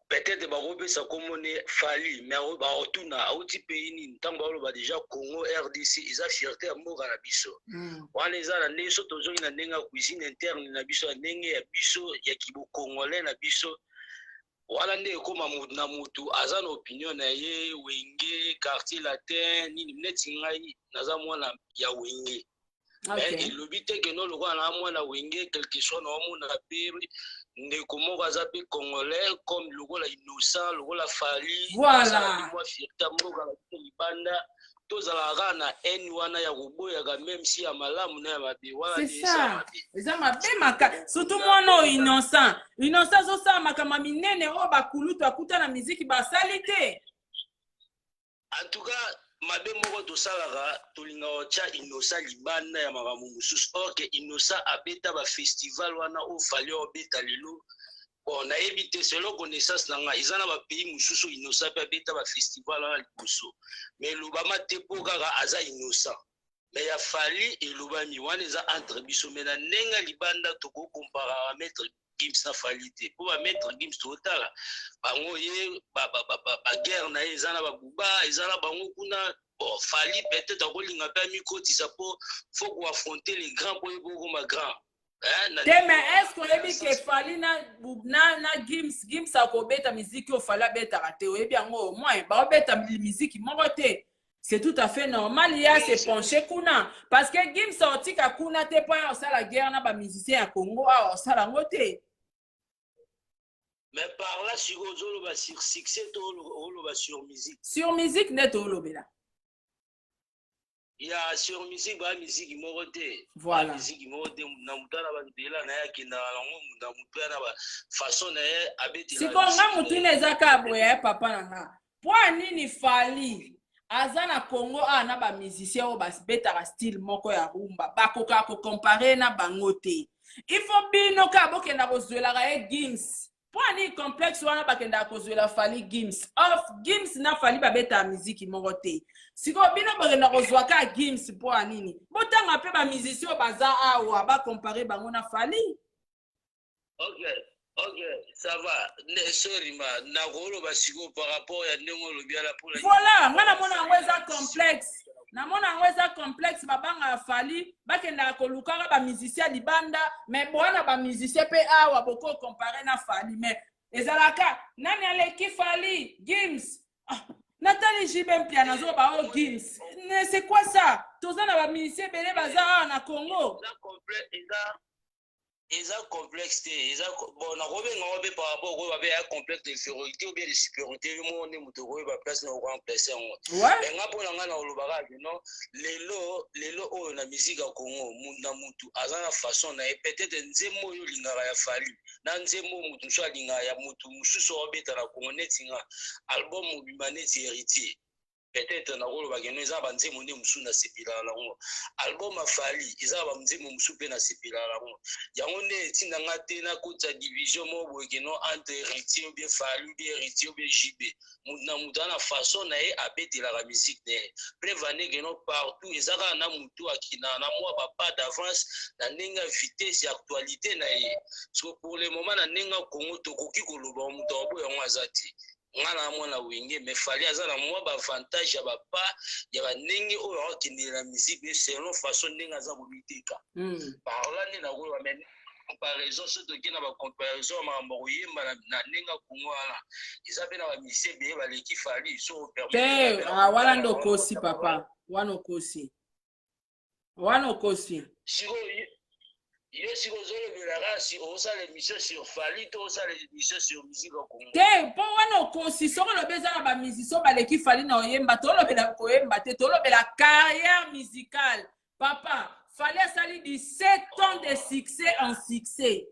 peut-être bakopesa komone fali mais baotuna auti pays nini ntango baoloba déjà Congo RDC eza fierté ya mboka na biso wana eza na ndenge so tozongi na ndenge ya cuisine interne na biso ya ndenge ya biso ya kibokongolais na biso wana nde ekoma na mutu aza na opinion na ye wenge quartier latin nini neti ngai naza mwana ya wenge elobi te ke no lokola na mwana wenge quelque soit na omona pe ndeko moko aza pe congolais comme lokola innocent lokola fali voilà mwa fierté mboka na libanda tozalaka na haine wana ya koboyaka même si ya malamu na ya mabe wana eza mabe maka surtout mwana oyo innocent azosala makambo minene oyo bakulutu akuta na miziki basali te en tout cas mabe moko tosalaka tolinga otya innocent libanda ya makambo mosusu or ke innocent abeta bafestival wana oyo fali obeta lelo bon nayebi te selo connaissance na ngai eza na bapays mosusu innocent mpe abeta bafestival wana liboso mais elobama te mpo kaka aza innocent mais ya fali elobami wana eza entre biso mais na ndenge libanda tokokompara bametre Gims na fali te mpo bametre Gims totala bango ye baguerre na ye eza na babuba eza na bango kuna bon fali peut-être akolinga mpe amikotisa mpo faut koaffronter les grands mpo yebokoma grand te mais est-ce oyebi ke fali na Gims akobeta miziki oyo fali abetaka te oyebi yango omoi baobeta miziki moko te c'est tout à fait normal ya se pencher kuna parce que Gims otika kuna te mpo ya osala guerre na bamusicien ya Congo awa osala yango te mais par là sur ozoloba sur succès to oloba sur musique nde toolobela ya sur musique ba musique moko te voilà musique moko te na mutana bandela na yakenda nango na mutu na ba façon na ye abeti siko nga mutu neza ka boya papa nanga po nini fali aza na Congo na ba musicien oyo basbetaka style moko ya rumba bakoka kokompare na bango te il faut bino ka bokenda kozwelaka ye Gims po ani complexe wana bakenda kozwela fali Gims off Gims na fali babeta muziki moko te siko bino bakenda kozwaka Gims po anini botanga pe ba musicien oyo baza awa bakompare bango na fali. Ok, ça va. Sorry, ma. Nakolo basiko par rapport à nengo lobiala pour la. Voilà, ngana mona ngweza complexe. Na mona ngweza complexe babanga fali bakenda kolukaka ba musicien libanda mais bwana ba musicien pe awa boko comparer na fali mais ezalaka nani aleki fali Gims Nathalie Jibem piano zo ba o Gims c'est quoi ça tozana ba musicien belé baza na Congo eza complexe eza bon na kobenga obe par rapport ko babe ya complexe d'infériorité ou bien de supériorité mo ne muto ko ba place na ko remplacer ngo nga pona nga na olobaka non lelo o na musique ya Congo na mutu azana façon na peut-être nzemo yo lingaka ya fali na nzemo mutu so linga ya mutu mususu obeta na Congo netinga album obimaneti héritier peut-être na rolo bageno eza banzemo nde musu na sepila lango album afali eza banzemo musu pe na sepila lango yango nde tinda ngate na kota division mo bogeno entre héritier bien fali bien héritier bien JB na mutana façon na e abetela la musique ne prévaner geno partout ezaka na mutu akina na moi pas d'avance na ninga vitesse actualité na e so pour le moment na ninga Congo tokoki koloba mutu obo yango azati ngana mwana wenge mais fali azala moi ba avantage ya bapa ya banenge oyo akindi la musique mais selon façon ninga za bomiteka par là ni na ko mais comparaison surtout qui na ba comparaison ma mboyemba na ninga kungwala isabe na ba mise be ba leki fali so permettre wala ndo kosi papa wana kosi siko yo si ozolo belaka si osala émission sur fali to osala émission sur musique au Congo te po wana kosi soko lobeza na ba musicien baleki fali na oyemba to lobela koyemba te to lobela carrière musicale papa fali asali 17 ans de succès en succès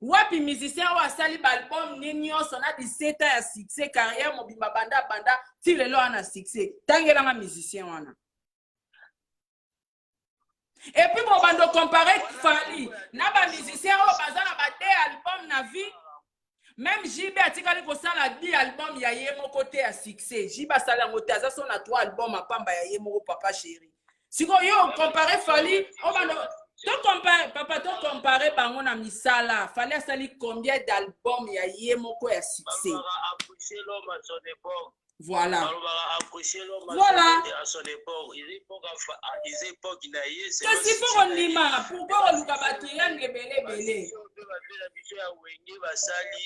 Wapi musicien ou asali album ninyo sona 17 ans ya succès carrière mobimba banda tire lo ana succès tangela nga musicien wana. Et puis bon bando comparer Fally na ba musicien o bazana ba 2 album na vie. Même JB atikali ko sala 10 album ya ye moko te ya succès. JB sala ngote aza so na 3 album apamba ya ye moko papa chéri. Siko yo comparer Fally o bando to comparer papa to comparer bango na misala. Fally asali combien d'albums ya ye moko ya succès. Voilà. Voilà. Qu'est-ce qu'il faut qu'on dise? Pourquoi on nous a belé?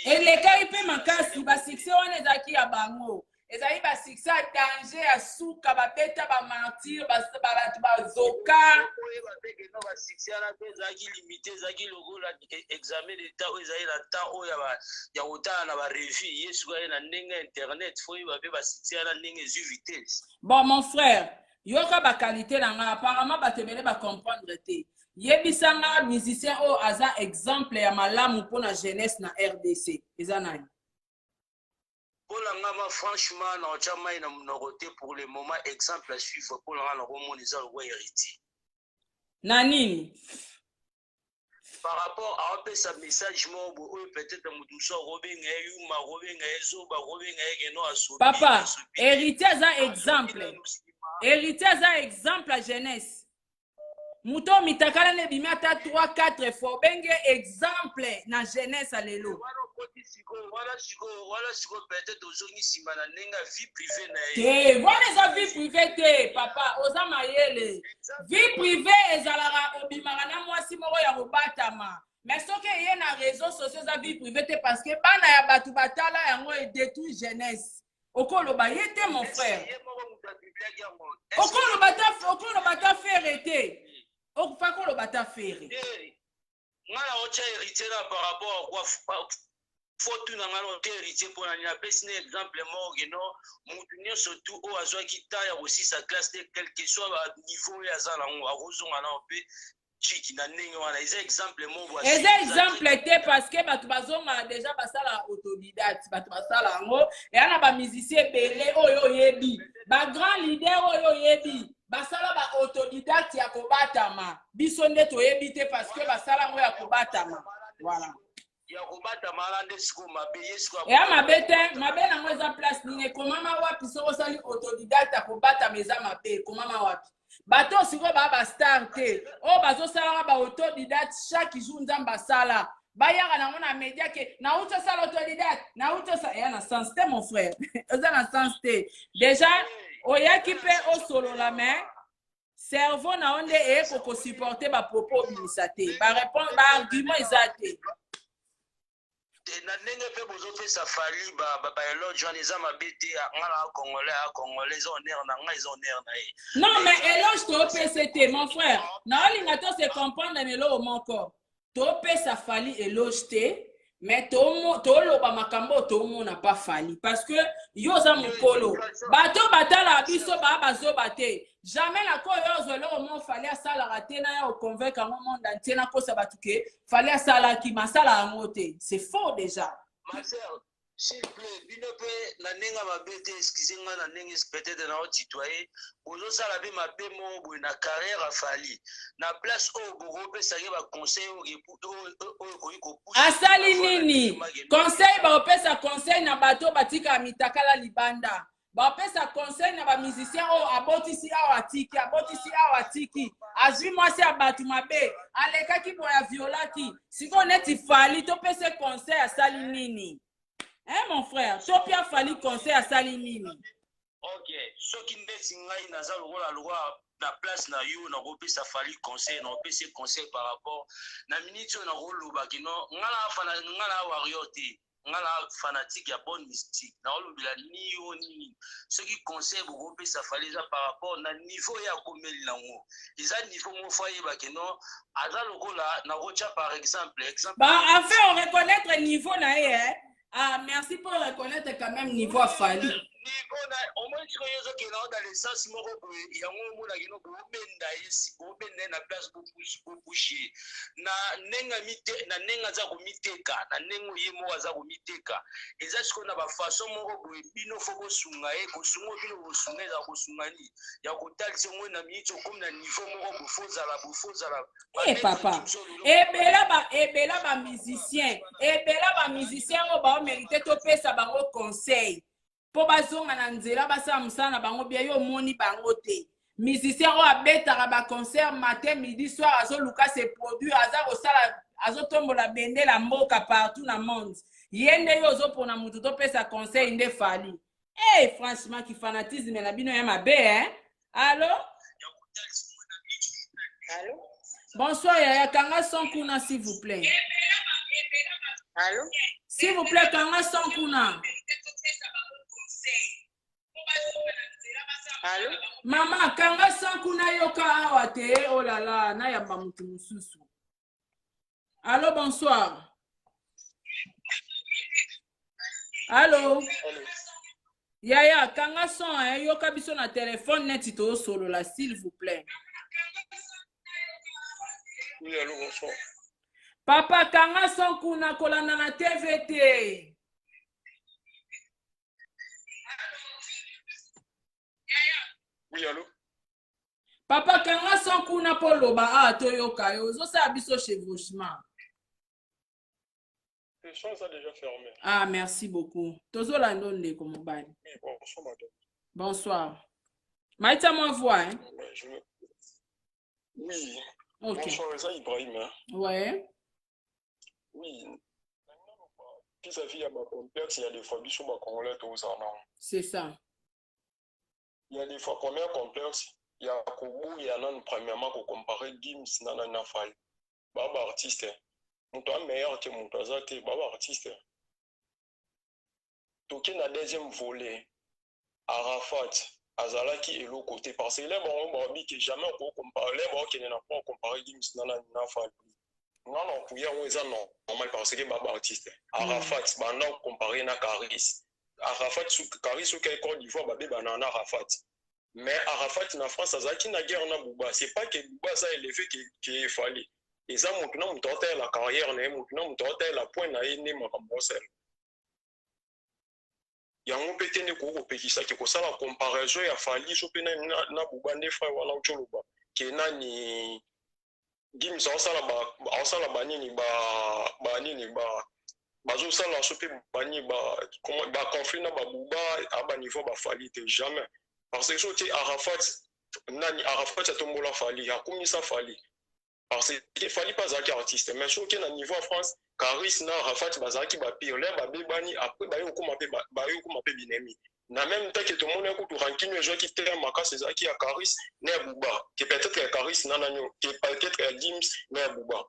Et les cas, ils peuvent m'en ba succès, on est aquí à bango. Et ça y ba succès, danger, à souka, ba beta, ba mentir, ba zoka. Examen d'état, ils ont la temps où il y a autant de revue, il y a internet, bon, mon frère, il y a une qualité là, apparemment, tu vas comprendre. Il y a des musiciens qui ont exemple ya malamu pour la jeunesse na RDC. Franchement, pour le moment, exemple à suivre pour le héritier. Nanini? Par rapport à ce message, peut-être papa, héritier a exemple. Héritier a exemple à jeunesse. Mouto mitakala ne bimata 3-4 fois. Benge exemple na jeunesse à l'élo. Voilà sa vie privée, papa. Oza mayele. Vie privée, ezalara obimara moi si moro ya robatama. Mais ce que y a na réseaux sociaux sa vie privée parce que bana ya batu batala yango e détruit jeunesse. Okolo ba yete mon frère. Okolo bata faire été. Okolo bata faire. Ngala ocha héritier par rapport à faut tout dans héritier pour un exemple morgeno mutunyo surtout au azo qui taille aussi sa classe quel que soit niveau ya zala a rozonga na pe chiki na ndenge wana ils exemple mo voici exemple était parce que batu bazonga déjà basala autodidacte batu basala ngo et ana ba musicien belé oyo yebi ba grand leader oyo yebi basala ba autodidacte ya kobatama biso nde to yebi te parce que basala ngo ya kobatama voilà. Et à ma bête, ma belle en moins place, ni comment ma wapi so sali autodidacte pour battre mes amis bé, comment ma wapi. Bato si go ba starte, oh bazo sala ba autodidacte chaque jour nzamba sala. Bayara na mona média que na uto sala autodidacte, na uto sa et na sens te mon frère. Oza na sens te. Déjà, oya qui peut au solo la main. Cerveau na onde e ko supporter ba propos ministate. Ba répondre ba argument exacté. Na ndenge pe bozo fe safari ba elo journalisme mabete ngala congolais honneur na nga ils honneur na e. Non mais éloge to PCT mon frère. Na linga to se comprendre mais lo mon corps. To pe safari éloge te mais to loba makambo to mo na pas fali parce que yo za mokolo. Bato batala biso ba bazo bate. Jamais la ko yo zo lo mo fali asala raté na yo convaincre mon monde entier na ko sabatuke fallait asala ki masala amote. C'est faux déjà. Ma sœur, s'il vous plaît, bino pe na nenga mabete excusez-moi na nenga peut-être na citoyen ozo sala be mabe mo na carrière a fali na place au boro pe sage ba conseil ko asali nini conseil ba opesa conseil na bato batika mitakala libanda ba opesa conseil na ba musicien o abotisi awatiki azwi mwasi abatu mabe aleka ki boya violati siko neti fali to pese conseil asali nini mon frère topia fali conseil asali nini. Ok so ki ndesi ngai naza lokola na place na yo na kopesa fali conseil na kopesa conseil par rapport na minute na roloba kino ngala warrior te ngala fanatique ya bonne mystique na olobila ni yo ni ce qui conseil beaucoup kopesa fali za par rapport na niveau ya komeli nango isa niveau mo foyer ba kino aza lokola na rocha par exemple bah enfin on reconnaître niveau na ye. Ah, merci pour reconnaître quand même niveau à Fally. au moins tu connais que dans l'essence moko il y a un mona qui no benda ici benda na place pour boucher na nenga mite na nenga za komiteka na nengo yemo za komiteka eza siko na ba façon moko bino fo bosunga bosungo bino bosunga za kosungani ya kotalisa ngo na mito comme na niveau moko bufozala papa ebela ba musicien o ba mérité to pesa bango conseil po bazonga na nzela basala musala na bango bia yo moni bango te musicien o abetaka ba concert matin midi soir azoluka se produit aza kosala azotombola bendela mboka partout na monde yende yo ozopona mutu to pesa conseil nde fali franchement ki fanatisme na bino ya mabe Allô? Bonsoir, Yaya Kanga Sonkuna, s'il vous plaît. Allô? S'il vous plaît, Kanga Sonkuna. Allô? Maman, Kanga Sonkuna yoka awate. Oh là là, na yamba mutu mususu. Allô, bonsoir. Allô? Yaya, Kanga Son, yoka biso na téléphone net to solo là, s'il vous plaît. Oui, allô, bonsoir. Papa Kanga Sonkuna kolanda na TVT. Oui, allô? Papa Kanga Sonkuna poloba toyoka yo zosa biso chevauchement. Le son est déjà fermé. Merci beaucoup. Tozola ndonde ko mobali. Oui, bonsoir madame. Bonsoir. Maïta m'envoie Oui. Ok. Bonsoir, c'est Ibrahim. Ouais. Oui. Vis-à-vis à ma complexe, il y a des fois, bisous, ma congolais, tout ça, non. C'est ça. Il y a des fois, premier complexe, il y a Koubou, il y a un premièrement qu'on comparer Gims, Nana Fall. Baba artiste. Mon meilleur que mon azate, Baba artiste. Toké na deuxième volet, Arafat, Azalaki et l'autre côté. Parce que les bons qui jamais on comparer, les bons qui n'a pas comparé Gims, Nana Fall. Non, non, pour y avoir ça, non. Normal parce que Baba artiste. Arafat, maintenant comparé na Caris. Arafat, Caris, ou quel Côte d'Ivoire, Babé, Banana Arafat. Mais Arafat, en France, Azaki na guerre na Bouba. C'est pas que Bouba ça élevé qui est fallu. Et ça, maintenant, on tente la carrière, maintenant, on tente la pointe à aider ma campagne. Il y a un peu de temps que ça qui est la comparaison, il a fallu choper na Bouba ne frère wala ucholoba. Qui est na ni Gims la banini bazo sala choper bani ba conflit na Bouba à ba niveau ba fallu jamais. Parce que je Arafat nani Arafat tombola fallu, a commis ça fallu. Parce qu'il fallait pas Zaki artiste, mais je suis au niveau en France, Caris na Arafat Bazaki ba pire, là ba bani après ba yo kuma pe binemi. Na même temps que tout le monde écoute ranking les gens qui t'aiment maka c'est Zaki à Caris na Bouba, qui peut-être à Caris na nanyo, qui peut-être à Gims na Bouba.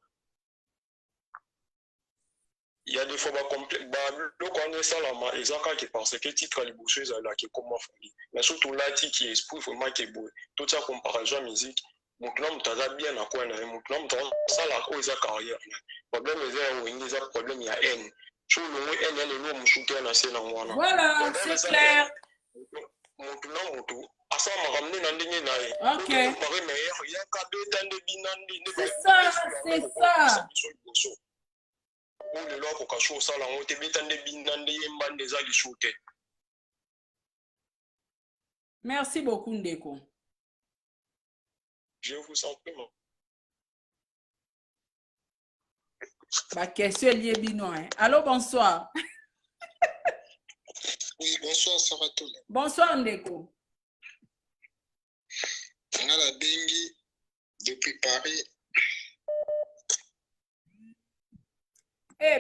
Il y a des fois ba complet ba le connaît ça là ma ezaka qui parce que titre les boucheuse là qui comment fali. Mais surtout là qui est esprit vraiment qui est beau. Tout ça comparaison musique maintenant mutaza bien na quoi na maintenant mutaza sala ko za carrière problème est où il y a problème il y a haine sur le haine le nom shooter na c'est na wana voilà c'est clair maintenant mutu asa ma ramener na ndenge na OK comparé meilleur il y a ka deux temps de binandi c'est ça on le loi ko ka show sala on te bitande binandi mbande za li shooter. Merci beaucoup Ndeko. Je vous en prie. Ma question liée bino. Allô, bonsoir. Oui, bonsoir, Saratole. Bonsoir, Ndeko. On a la Bengi depuis Paris.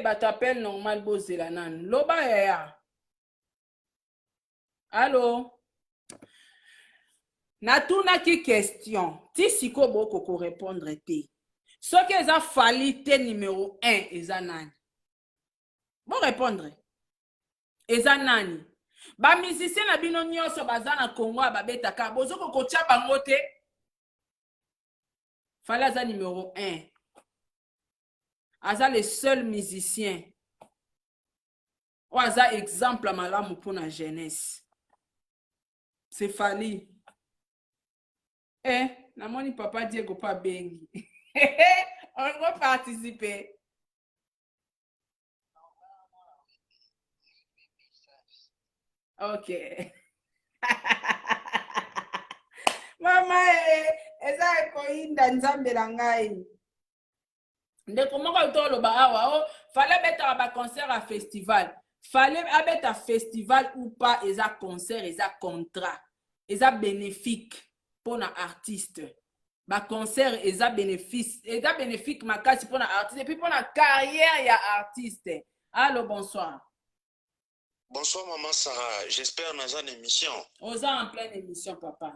Bah t'appelles normal Bozelanan. Loba ya. Allô? Natuna qui question. Ti siko boko ko répondre te. Ce que a fallu te numéro 1 eza nani? Bon répondre. Eza nani? Ba musicien na bino nyonso baza na Congo babetaka bozoko ko tia bango te. Fallait aza numéro 1. Aza le seul musicien. Ou aza exemple malamu pour la jeunesse. C'est Fali. Eh, namoni papa Diego pas bengi. On va participer. Ok. Mama, eza ekoinda nzambe na ngai. Ndeko moko toloba awa, fallait mettre ba concert à festival. Fallait mettre à festival ou pas, eza concert, eza contrat. Eza bénéfique pour un artiste. Ba concert, eza bénéfique makasi pour un artiste et puis pour la carrière ya artiste. Allô, bonsoir. Bonsoir maman Sarah, j'espère dans une émission. Oza en pleine émission, papa.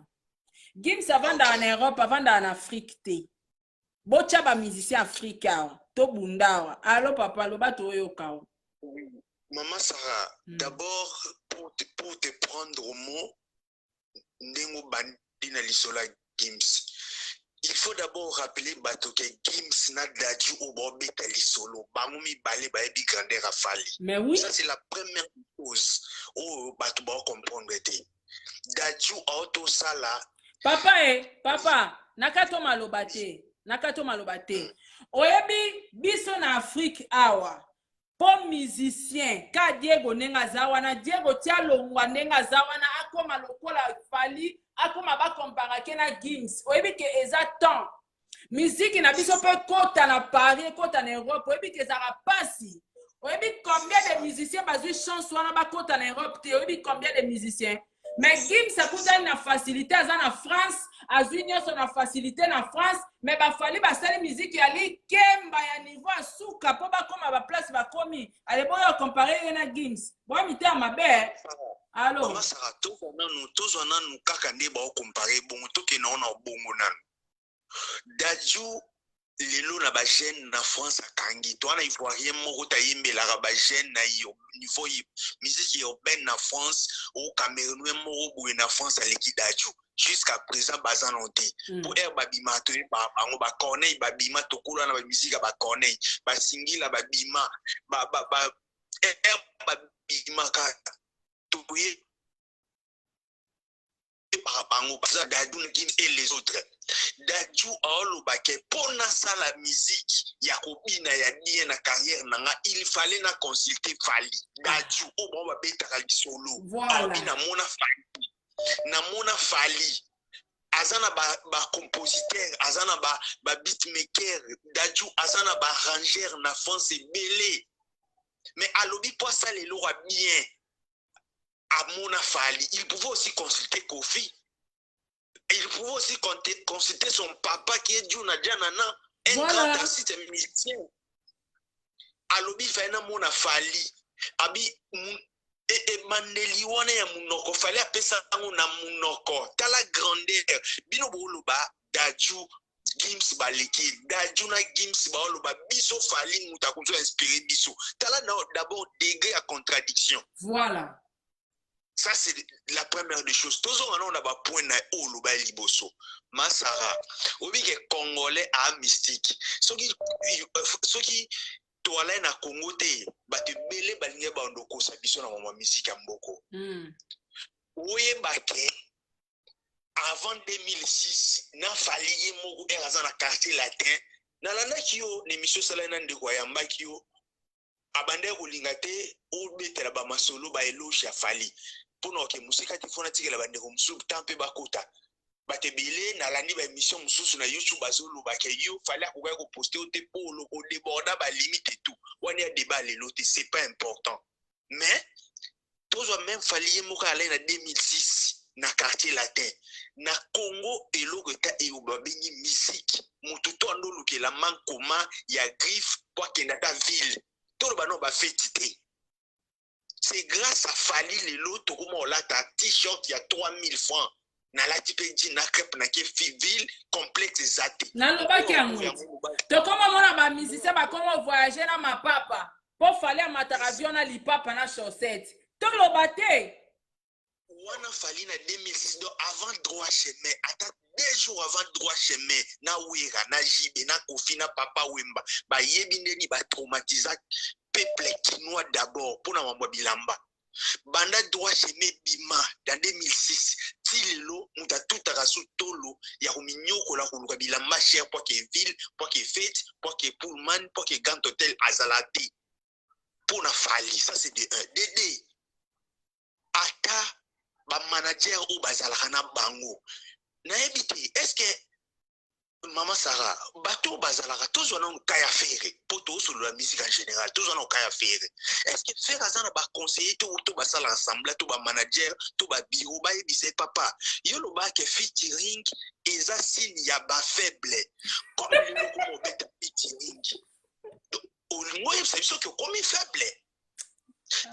Gims avant dans Europe, avant dans Afrique. Bocha ba musicien africain, to bunda. Allô papa, lo ba to yoka. Oui. Maman Sarah, d'abord pour te prendre au mot, ndengo bandi na lisola Gims. Il faut d'abord rappeler que Gims n'a dadju au bobeta lisolo, bamumi balé ba ebi grandeur afali. Mais oui. Ça c'est la première chose où batu ba comprendre te. Dadju auto sala. Papa, nakato malobate. Nakato malobate. Oyebi biso na Afrique awa. Po musicien ka Diego nenga zawana Diego tialongwa nenga zawana akoma lokola Fali akoma ba comparake na Gims. Oyebi ke eza temps. Musique na biso pe kota na Paris, kota na Europe. Oyebi ke zara pasi. Oyebi combien de musiciens bazu chance wana ba kota na Europe te. Oyebi combien de musiciens. Mais Gims a coûté une facilité en France, à Zunion sur la facilité en France, mais il fallait que la musique y kemba ya niveau à souka pour pas comme à la place va commis. Allez bon comparer à Gims. Bon mi à ma belle. Alors. Comment ça va tous on a nous kakande ba comparer bon to ke non na bongo nan. Dadju lelo na ba jeune na France akangi to na ivoirien moko ta yimbela ba jeune na yo niveau musique urbaine na France au Cameroun moko boye na France aleki Dadju jusqu'à présent bazan onté pour air babima to ba bango ba corneille babima to kola na ba musique ba corneille ba singila babima ba air babima ka to par bango Dadju et les autres. Dadju aolobake pona sa la musique ya kobina ya die na carrière nanga il fallait na consulter Fali. Dadju o bon ba beta solo. Voilà. Na mona Fali. Azana ba compositeur, azana ba beatmaker, Dadju azana ba arrangeur na France belé. Mais alobi po ça les lora bien. À mona Fali, il pouvait aussi consulter Kofi. Il pouvait aussi consulter son papa qui est Djuna Djanana, un grand artiste musicien. Alobi faina mona Fali. Abi Mandeli wana ya munoko Fali apesa na munoko. Tala grandeur. Bino boluba Dadju Gims baleki. Dadju na Gims baoluba biso Fali mutakunzo inspiré biso. Tala d'abord degré à contradiction. Voilà. Ça, c'est la première des choses. Tous on a un point na oluba liboso. Masara, obi ke Congolais a mystique. Ce qui toala na Congo te, ba te belé balinga ba ndoko sa biso na mama musique ya mboko. Oye bake avant 2006, na Fali ye moko eraza na quartier latin. Na landa kiyo l'émission sala na ndeko ya mbaki yo. Abande kolinga te o betela ba masolo ba eloge ya Fali. Pour que musika ti fona tikela bande ko musu tampe bakota batebile na landi ba émission mususu na YouTube bazolo ba ke yo Fali akoka ko poster o te polo ko déborda ba limite tout wani ya débat lelo te c'est pas important mais tozo même Fali moka ala na 2006 na quartier latin na Congo eloko ta e obabengi musique mutu to ndo lukela mankoma ya griffe kwa kenda ta ville to ba no ba fetité. C'est grâce à Fali les lots comment là ta t-shirt il y a 3000 francs na la tipedi na crêpe na ke ville complexe zate na lobaki amu to comment mona ba musicien ba comment voyager na ma papa pour Fali amataka avion na lipapa na chaussette to lobate wana Fali na 2006 donc avant droit chemin attends 2 jours avant droit chemin na wira na jibe na Kofi na papa Wemba ba yebi ndeni ba traumatiser peuple chinois d'abord pour na mambo bilamba banda droit chemin bima dans 2006 Tilelo, muta tutaka su tolo, ya kuminyoko la kuluka bilamba cher pour que ville, pour que fête, pour que pullman, pour que grand hôtel azalati. Pour na fali, ça c'est de 1. De 2. Ata, ba manager ou bazalaka na bango. Na ebite, est-ce que Maman Sarah, bateau bazalaka, tous on a kaya faire, pour tous sur la musique en général, tous on a kaya faire. Est-ce que faire azana ba conseiller tout ba sala ensemble, tout ba manager, tout ba bureau, ba ebise papa. Yo lo ba ke featuring, eza signe ya ba faible. Comme le logo mo beta featuring. Au moins, c'est sûr que comme il faible.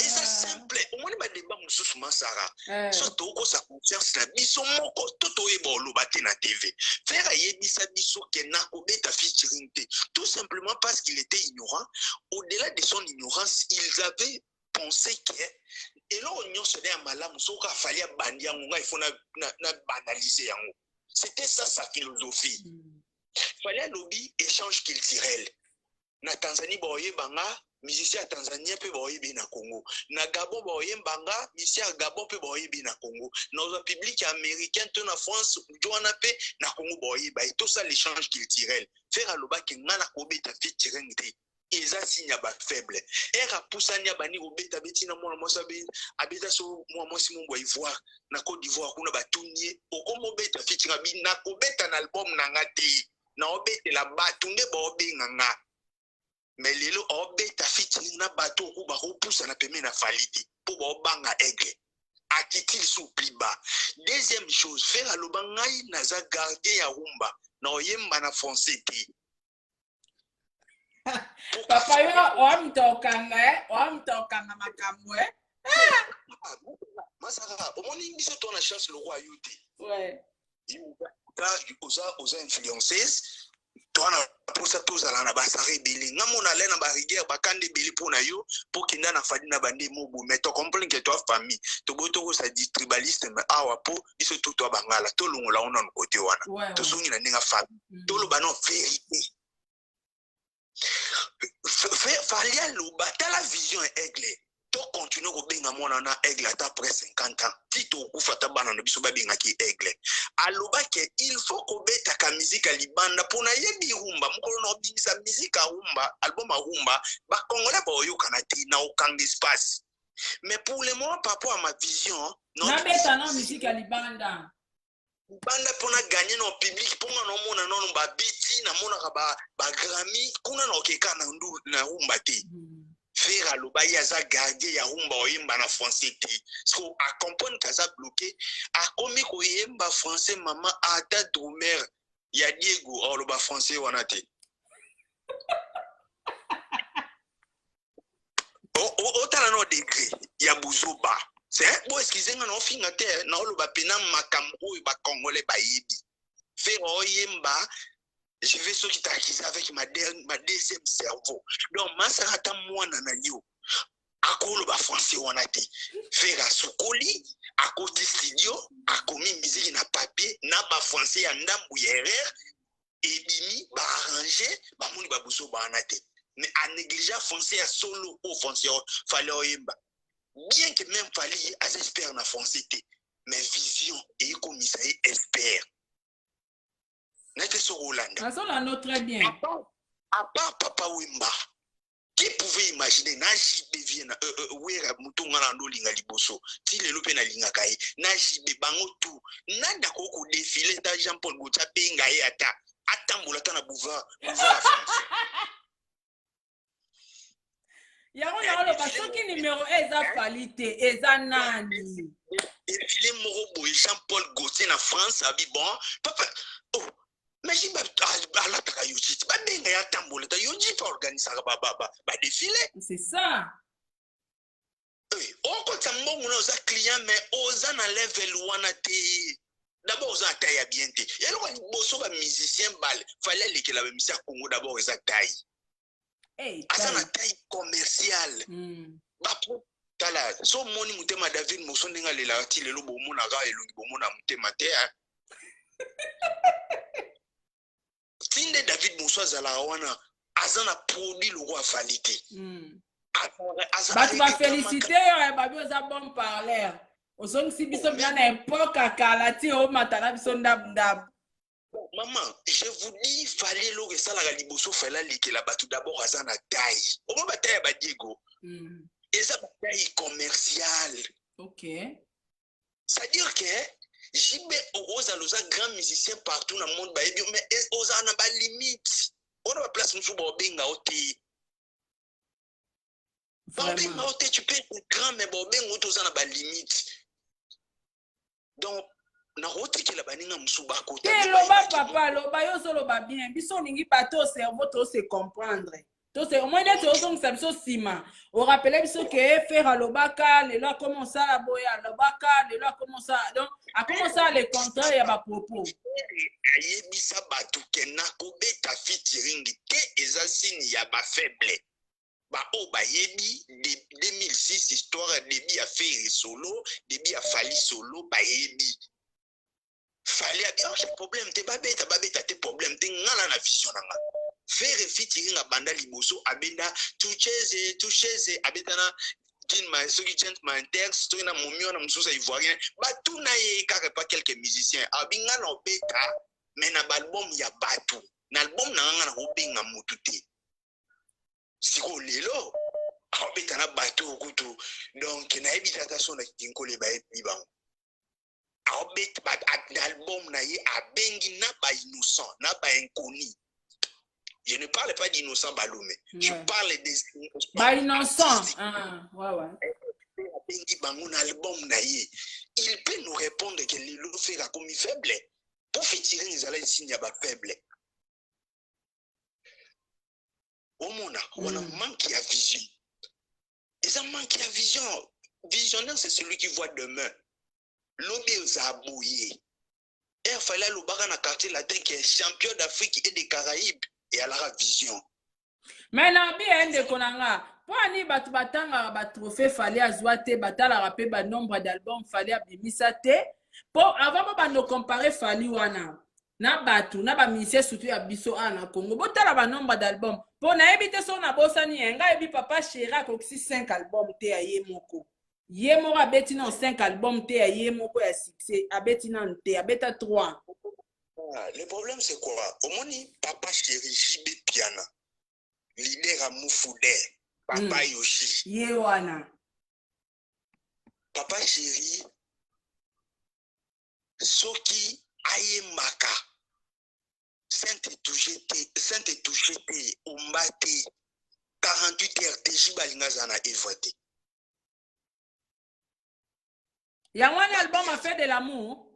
Et c'est simple. Au moins, il débat Moussous Sarah. Surtout que sa confiance na biso moko toto ebo lo bate na TV. Faire ayebisa biso ke na obeta featuring te. Tout simplement parce qu'il était ignorant. Au-delà de son ignorance, ils avaient pensé que et là on se dit à malam soka fallait bandia ngonga il faut na banaliser yango. C'était ça sa philosophie. Fallait lobby échange culturel. Na Tanzanie boye banga musicien Tanzania peut boye na Congo. Na Gabon boye banga musicien Gabon peut boye na Congo. Dans un public américain tout na France Joana pe na Congo boye ba et tout ça l'échange culturel. Faire aloba ke ngana ko beta featuring te. Eza signe ba faible. Era pusanya bani ko beta beti na mwana mosa be abeta so mwa mosi mo Ivoire na Côte d'Ivoire kuna batunye okomo beta featuring bi na ko beta na album na ngati. Na obete la batunde bo be nganga. Mais les lots ont bêta featuring na bateau ou baro pousse na peme na faliti pour banga aigle. A qui sous plus bas. Deuxième chose, faire à l'obangaï naza garder ya rumba. Na oyemba na français ti. Papa yo omtokanga makamwe. Masaka, au moins biso ton la chance le roi yuti. Ouais. Aux influenceuses. Toi pour ça tous à la basare bili ngamona lena ba rivière bakande bili pour na yo pour kinda na fadi na bande mobu mais tu comprends que toi famille to boto ko sa distribaliste mais awa po biso tout toi bangala to longola on na côté wana to sungi na ninga famille to lo banon vérité falia lo batala vision aigle to continue ko benga mona na aigle ata après 50 ans tito kufata bana no biso babinga ki aigle aloba ke il faut ko beta ka musique à libanda pona yebi rumba mukolo no bimisa musique à rumba album à rumba ba congolais ba yo kanati na okanga espace mais pour le moment par rapport à ma vision non na beta na musique à libanda banda pona gagner no public pona no mona no ba biti na mona ba Grammy kuna no keka na ndu na rumba te faire aloba yaza garder ya rumba oyemba na français te so a comprendre kaza bloqué a komi ko yemba français maman ata dromer ya Diego aloba français wana te o tala no degré ya buzoba c'est bon excusez moi no finga te na oloba pena makambo ba congolais ba yebi faire oyemba. Je vais ce qui t'acquise avec ma deuxième cerveau. Donc, ma sarata mwana na yo. Akolo ba français wanate. Faire à sokoli, à côté studio, à commis musique na papier, na ba français ya ndambu yerer, et bimi, ba arranger, ba mouni ba buso ba anate. Mais à négliger français à solo au français, fallait oyemba. Bien que même fallait à espérer na français te. Mais vision, et comme ça espère. Très bien. À part Papa Wimba, qui pouvait imaginer Najibe vienne Wera Mutunga Nando Linga Liboso, Tile Lope na Linga Kai, Najibe Bangotu, Nada Koko défilé dans Jean-Paul Gouta Benga et Ata, Atamboulata na Bouvard, Bouvard France. Yaro le bateau qui numéro eza qualité, eza nani. Défilé Morobo et Jean-Paul Gaultier na France, abi bon, papa, oh. Mais j'ai pas la traduction. Pas bien ya tambola. Yo dis pas organiser ba défilé. C'est ça. Oui, on compte ça mon nos clients mais oza na level wana te. D'abord oza taille bien te. Et alors bosso ba musicien bal, fallait les que la musicien Congo d'abord oza taille. Eh, asa na taille commerciale. Ba pro tala so moni mutema David Moso ndinga lela ti lelo bo mona ga elongi bo mona mutema te. Tinde David Moussa Zalawana azana produit le roi falité. Bah tu vas féliciter, babi oza bon parler. ozongisi biso bien na époque akala ti omatala biso ndab. Maman, je vous dis, fallait l'eau que ça la liboso fallait liker la batou d'abord à ça na taille. Au moins bataille à Diego. Et ça bataille commerciale. Ok. C'est-à-dire que JB aux alosa grands musiciens partout dans le monde mais aux en a pas limite. On a place nous pour benga oti. Benga oti tu peux être grand mais benga oti aux en a pas limite. Donc na route qui la baninga musuba côté. Loba papa, loba yo so loba bien. Biso ningi bato cerveau to se comprendre. To se au moins net ozong sa biso sima. On rappelait biso que faire lobaka, le loi commence à boya lobaka, le loi commence à donc a commencé à les contraire ya ba propos. Ayebisa batu ke na kobeta fitiringi te eza signe ya ba faible. Ba o ba yebi de 2006 histoire début a faire solo, début a fali solo ba yebi. Fallait à bien problème te babeta te problème te ngala na vision nanga faire featuring a banda liboso abenda touches abetana Kin soki gentleman text to na momio na mususa ivoirien batu na ye kaka pas quelques musiciens abinga na beta mais na album ya batu na album na ngana obenga mutu te siko lelo abeta na batu okutu donc na ebita ta sona kinkole ba ebibango l'album na ye abengi na ba innocent na ba inconnu. Je ne parle pas d'innocent Balomé. Je parle des ba innocent. Ouais. Abengi bango na album na ye. Il peut nous répondre que le fait comme faible. Pour faire les allez signe ba faible. Au mona, on a manqué à vision. Ils ont manqué à vision. Visionnaire, c'est celui qui voit demain. L'obé aux abouillés. Et il fallait le baran à quartier latin qui est champion d'Afrique et des Caraïbes et à la vision. Mais na bien de konanga. Pour ani batu batanga ba trophée fallait azwate batala rapé ba nombre d'albums fallait abimisa te. Pour avant ba no comparer fali wana. Na batu na ba musicien surtout ya biso ana Congo. Botala ba nombre d'albums. Pour na ebite so na bosani nga ebi papa Chira ko 5 albums te aye moko. Yemo abeti na 5 albums te yemo ko ya succès abeti na te abeta 3. Le problème c'est quoi? Au moni papa Chéri JB Piana leader à Moufoudé papa Yoshi Yewana papa Chéri soki aye maka sainte touché te umbate 48 heures te jibalinga zana évité. Yawani album a fait de l'amour.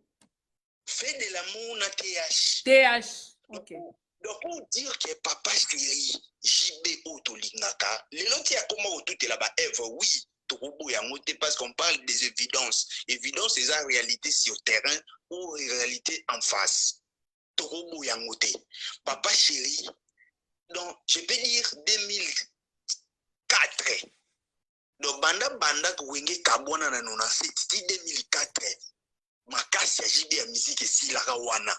Fait de l'amour na TH. TH. Ok. Donc pour dire que papa Chéri JB Otolingaka, les lotis a comment tout est là-bas Eve oui, Torubo Yamote parce qu'on parle des évidences. Évidence c'est en réalité sur terrain ou réalité en face. Torubo Yamote. Papa Chéri. Donc je peux dire 2004. Donc banda kuwenge kabona na nona c'est 2004 makasi ya JB ya musique si la wana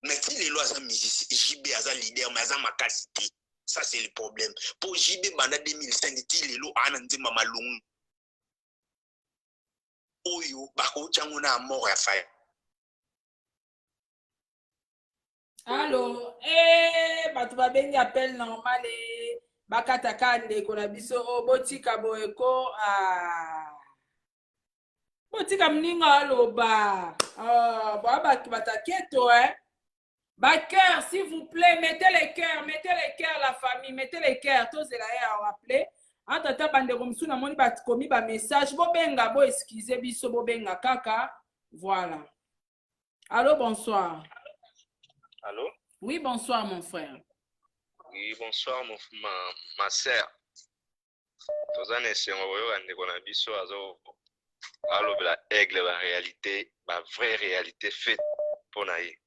mais si les lois za musique JB aza leader mais aza makasi te ça c'est le problème pour JB banda 2005 ti lelo ana nzima malungu oyo bako chango na mort ya fire. Allô batu babengi appel normal bakata kande kona biso botika boeko botika mninga aloba baki bataketo cœur s'il vous plaît mettez les cœurs la famille mettez les cœurs tous la ya rappeler entata bande comme sous na moni bat komi ba message bobenga bo excusez biso bobenga kaka voilà. Allô bonsoir. Allô? Oui bonsoir mon frère. Oui, bonsoir, ma sœur. Tozane sengoyo andeko na biso azo alobela aigle la réalité, la vraie réalité faite pour naïe.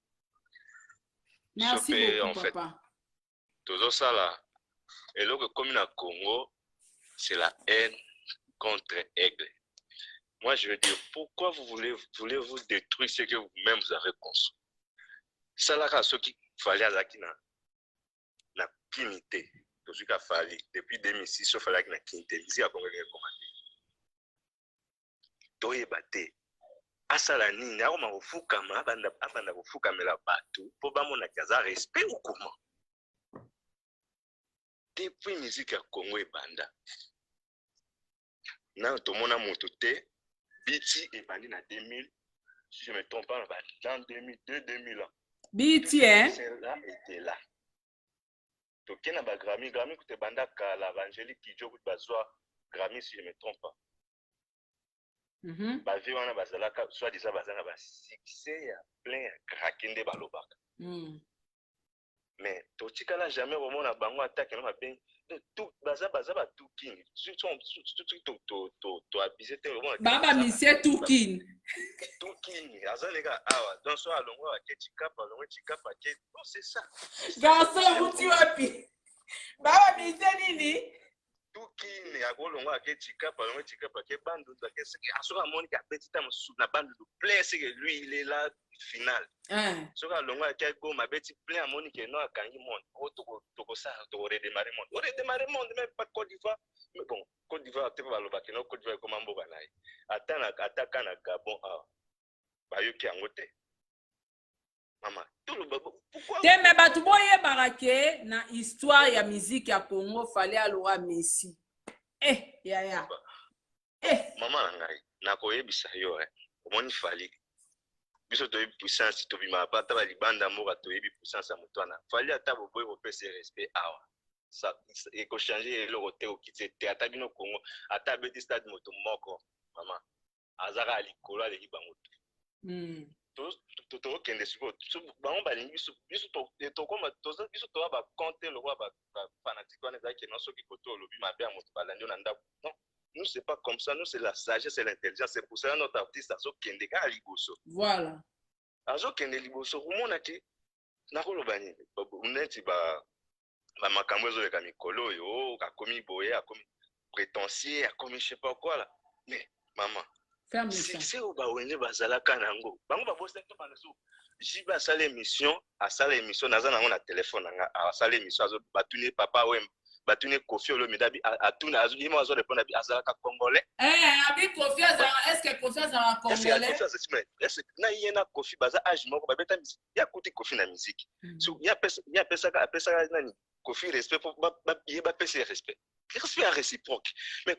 Merci beaucoup, en fait, papa. Tozo sala et là que comme na Congo, c'est la haine contre aigle. Moi je veux dire pourquoi voulez-vous détruire ce que vous-même vous avez construit? Ça là ce qui fallait à Zakina. La Kinité, tout ce qu'a fallu depuis 2006, il fallait que la Kinité, ici à Congo, toyeba te asala nini akoma kofukama abanda kofukamela bato mpo bamonaki aza respect ou comment. Depuis musique ya Congo ebanda na tomona moto te biti ebandi na 2000 si je me trompe pas dans 2002 2000 ans biti celle-là était là toke na ba Grammy kute banda kala Angélique Kidjo kuti bazwa Grammy si je me trompe pas bavi wana bazalaka soit disant bazanga ba succès ya plein ya krakende balobaka mais totikala jamais komona bango attaque na mabe tout baza batukini to abise te baba misie tukini azaleka awa donc so alongo akechikapa alongo chikapa ke non c'est ça garçon muti wapi baba misie nini tukini akolongo akechikapa alongo chikapa ke bandu ke asoka moni ka petita musu na bandu plein c'est que lui il est là final soki alongo aki agoma abeti plein amoni ke no akangi monde o tokosala tokoredemare monde oredemare monde même pas Côte d'Ivoire mais bon Côte d'Ivoire te balobaki no Côte d'Ivoire ekoma mboka na ye ataka na Gabon awa bayoki yango te mama te me bato boyebaka ke na histoire ya musique ya Congo fale aloa Messi yaya mama na ngai nakoyebisa yo omoni fali biso toyebi puissance tobima pa ata balibanda mboka toyebi puissance ya moto wana fali ata boboyi bopesa respect awa ekochange eloko te okiti te ata bino Congo ata abeti stade moto moko mama azaka likolo aleki bango te tokende sikoyo bango balingi biso tokoma biso toya bakonte lokwa bafanatike wana ezalaki no soki koto olobi mabe ya moto balandi yo na ndako non. Nous, c'est pas comme ça. Nous, c'est la sagesse et l'intelligence. C'est pour ça que notre artiste a Kende à Liboso. Voilà. Azo Kende Liboso, où mon ati, nakolo bani, uneti ba makambo zo leka mikolo yo, a commis boye, a commis prétentieux, a commis je sais pas quoi là. Mais maman, c'est au bawene bazala kanango. Bango ba bosse to banaso. Jiba a sale émission, naza nango na téléphone nanga, a sale émission azo batune papa wem. Batune Kofi Olomide atuna azulimo azo répondre azalaka congolais abi Kofi azala est-ce que Kofi azala congolais est-ce na yena Kofi baza âge moko babeta musique ya kuti Kofi na musique so ya pesa nani Kofi respect pour ba pesa respect réciproque mais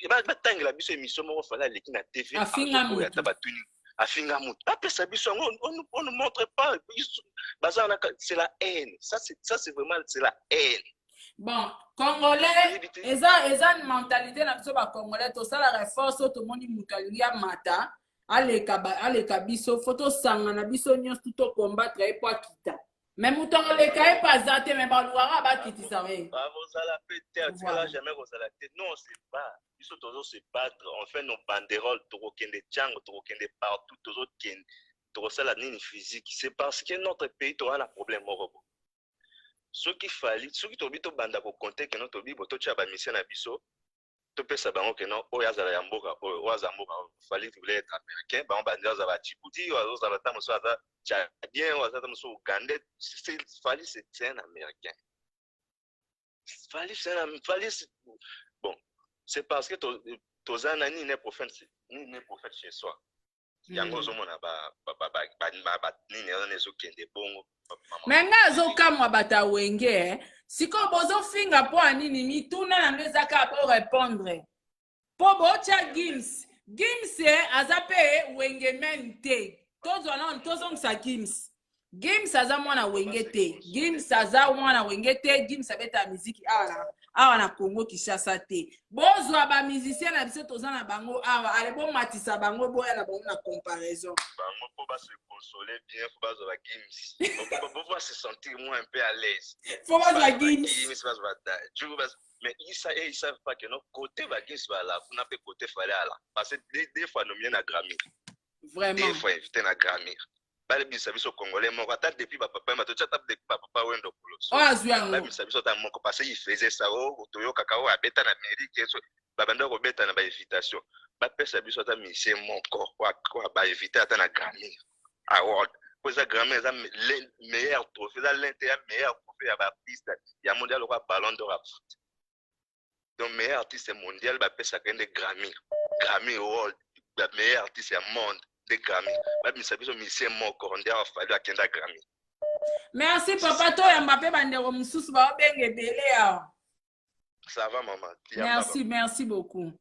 ba tangela biso émission moko fala leki na TV afinga batuni afinga mutu ba pesa biso on ne montre pas baza c'est la haine ça c'est vraiment c'est la haine. Bon, Congolais, eza mentalité na biso ba Congolais to sala reforce to moni mutalia mata aleka biso photo sanga na biso nyos tout combattre et pas kita. Mais mutongo le kai pas zate mais ba luara ba kitisa we. Ba vozala peut-être là jamais vozala tête. Non, c'est pas. Biso tozo se battre, on fait nos banderoles to kende tchango to kende partout tozo ken to sala nini physique. C'est parce que notre pays to a un problème morobo. Ce qui fallait, ce qui tobi to banda ko compter que notre bibo to cha ba mission na biso to pesa bango que non o yazala ya mboka o azamboka fallait voulait être américain ba banda za ba Djibouti o za ba tamoso za tchadien o za tamoso ougandais c'est fallait c'est un américain fallait bon c'est parce que to zana ni ne prophète chez soi yango zo mona ba nini on ezo kende bongo. Menga zoka mwa bata wenge siko bozo finga po anini mituna na ndezaka po répondre po bocha Gims azape wenge mente tozo sa Gims aza mwana wenge te Gims aza mwana wenge te Gims abeta muziki awa na Congo Kinshasa te bozwa ba musicien na biso toza na bango awa ale bo matisa bango boya na bango na comparaison bango po ba se consoler bien faut ba zo Gims pour se sentir moins un peu à l'aise faut ba zo Gims mais ils savent pas que notre côté va Gims va là on a pas côté fallait là parce que des fois nous bien na Grammy vraiment des fois invité na Grammy bale bisabiso congolais moko ata depuis papa ma tocha tap depuis papa wendo koloso bale bisabiso ta moko parce il faisait ça au toyo kakao abeta na mairie keso babanda ko beta na ba invitation ba pesa biso ta mission moko kwa ba inviter ata na Grammy award pour ça Grammy ça meilleur trophée là l'intérieur meilleur trophée ya ba artiste ya mondial kwa ballon d'or donc meilleur artiste mondial ba pesa kende Grammy award la meilleure artiste du monde de Grammy. Bah mi sabiso musicien moko on a fallu à Kenda Grammy. Merci papa to ya Mbappé bandero mususu ba benge belé ya. Ça va maman. Merci, merci beaucoup.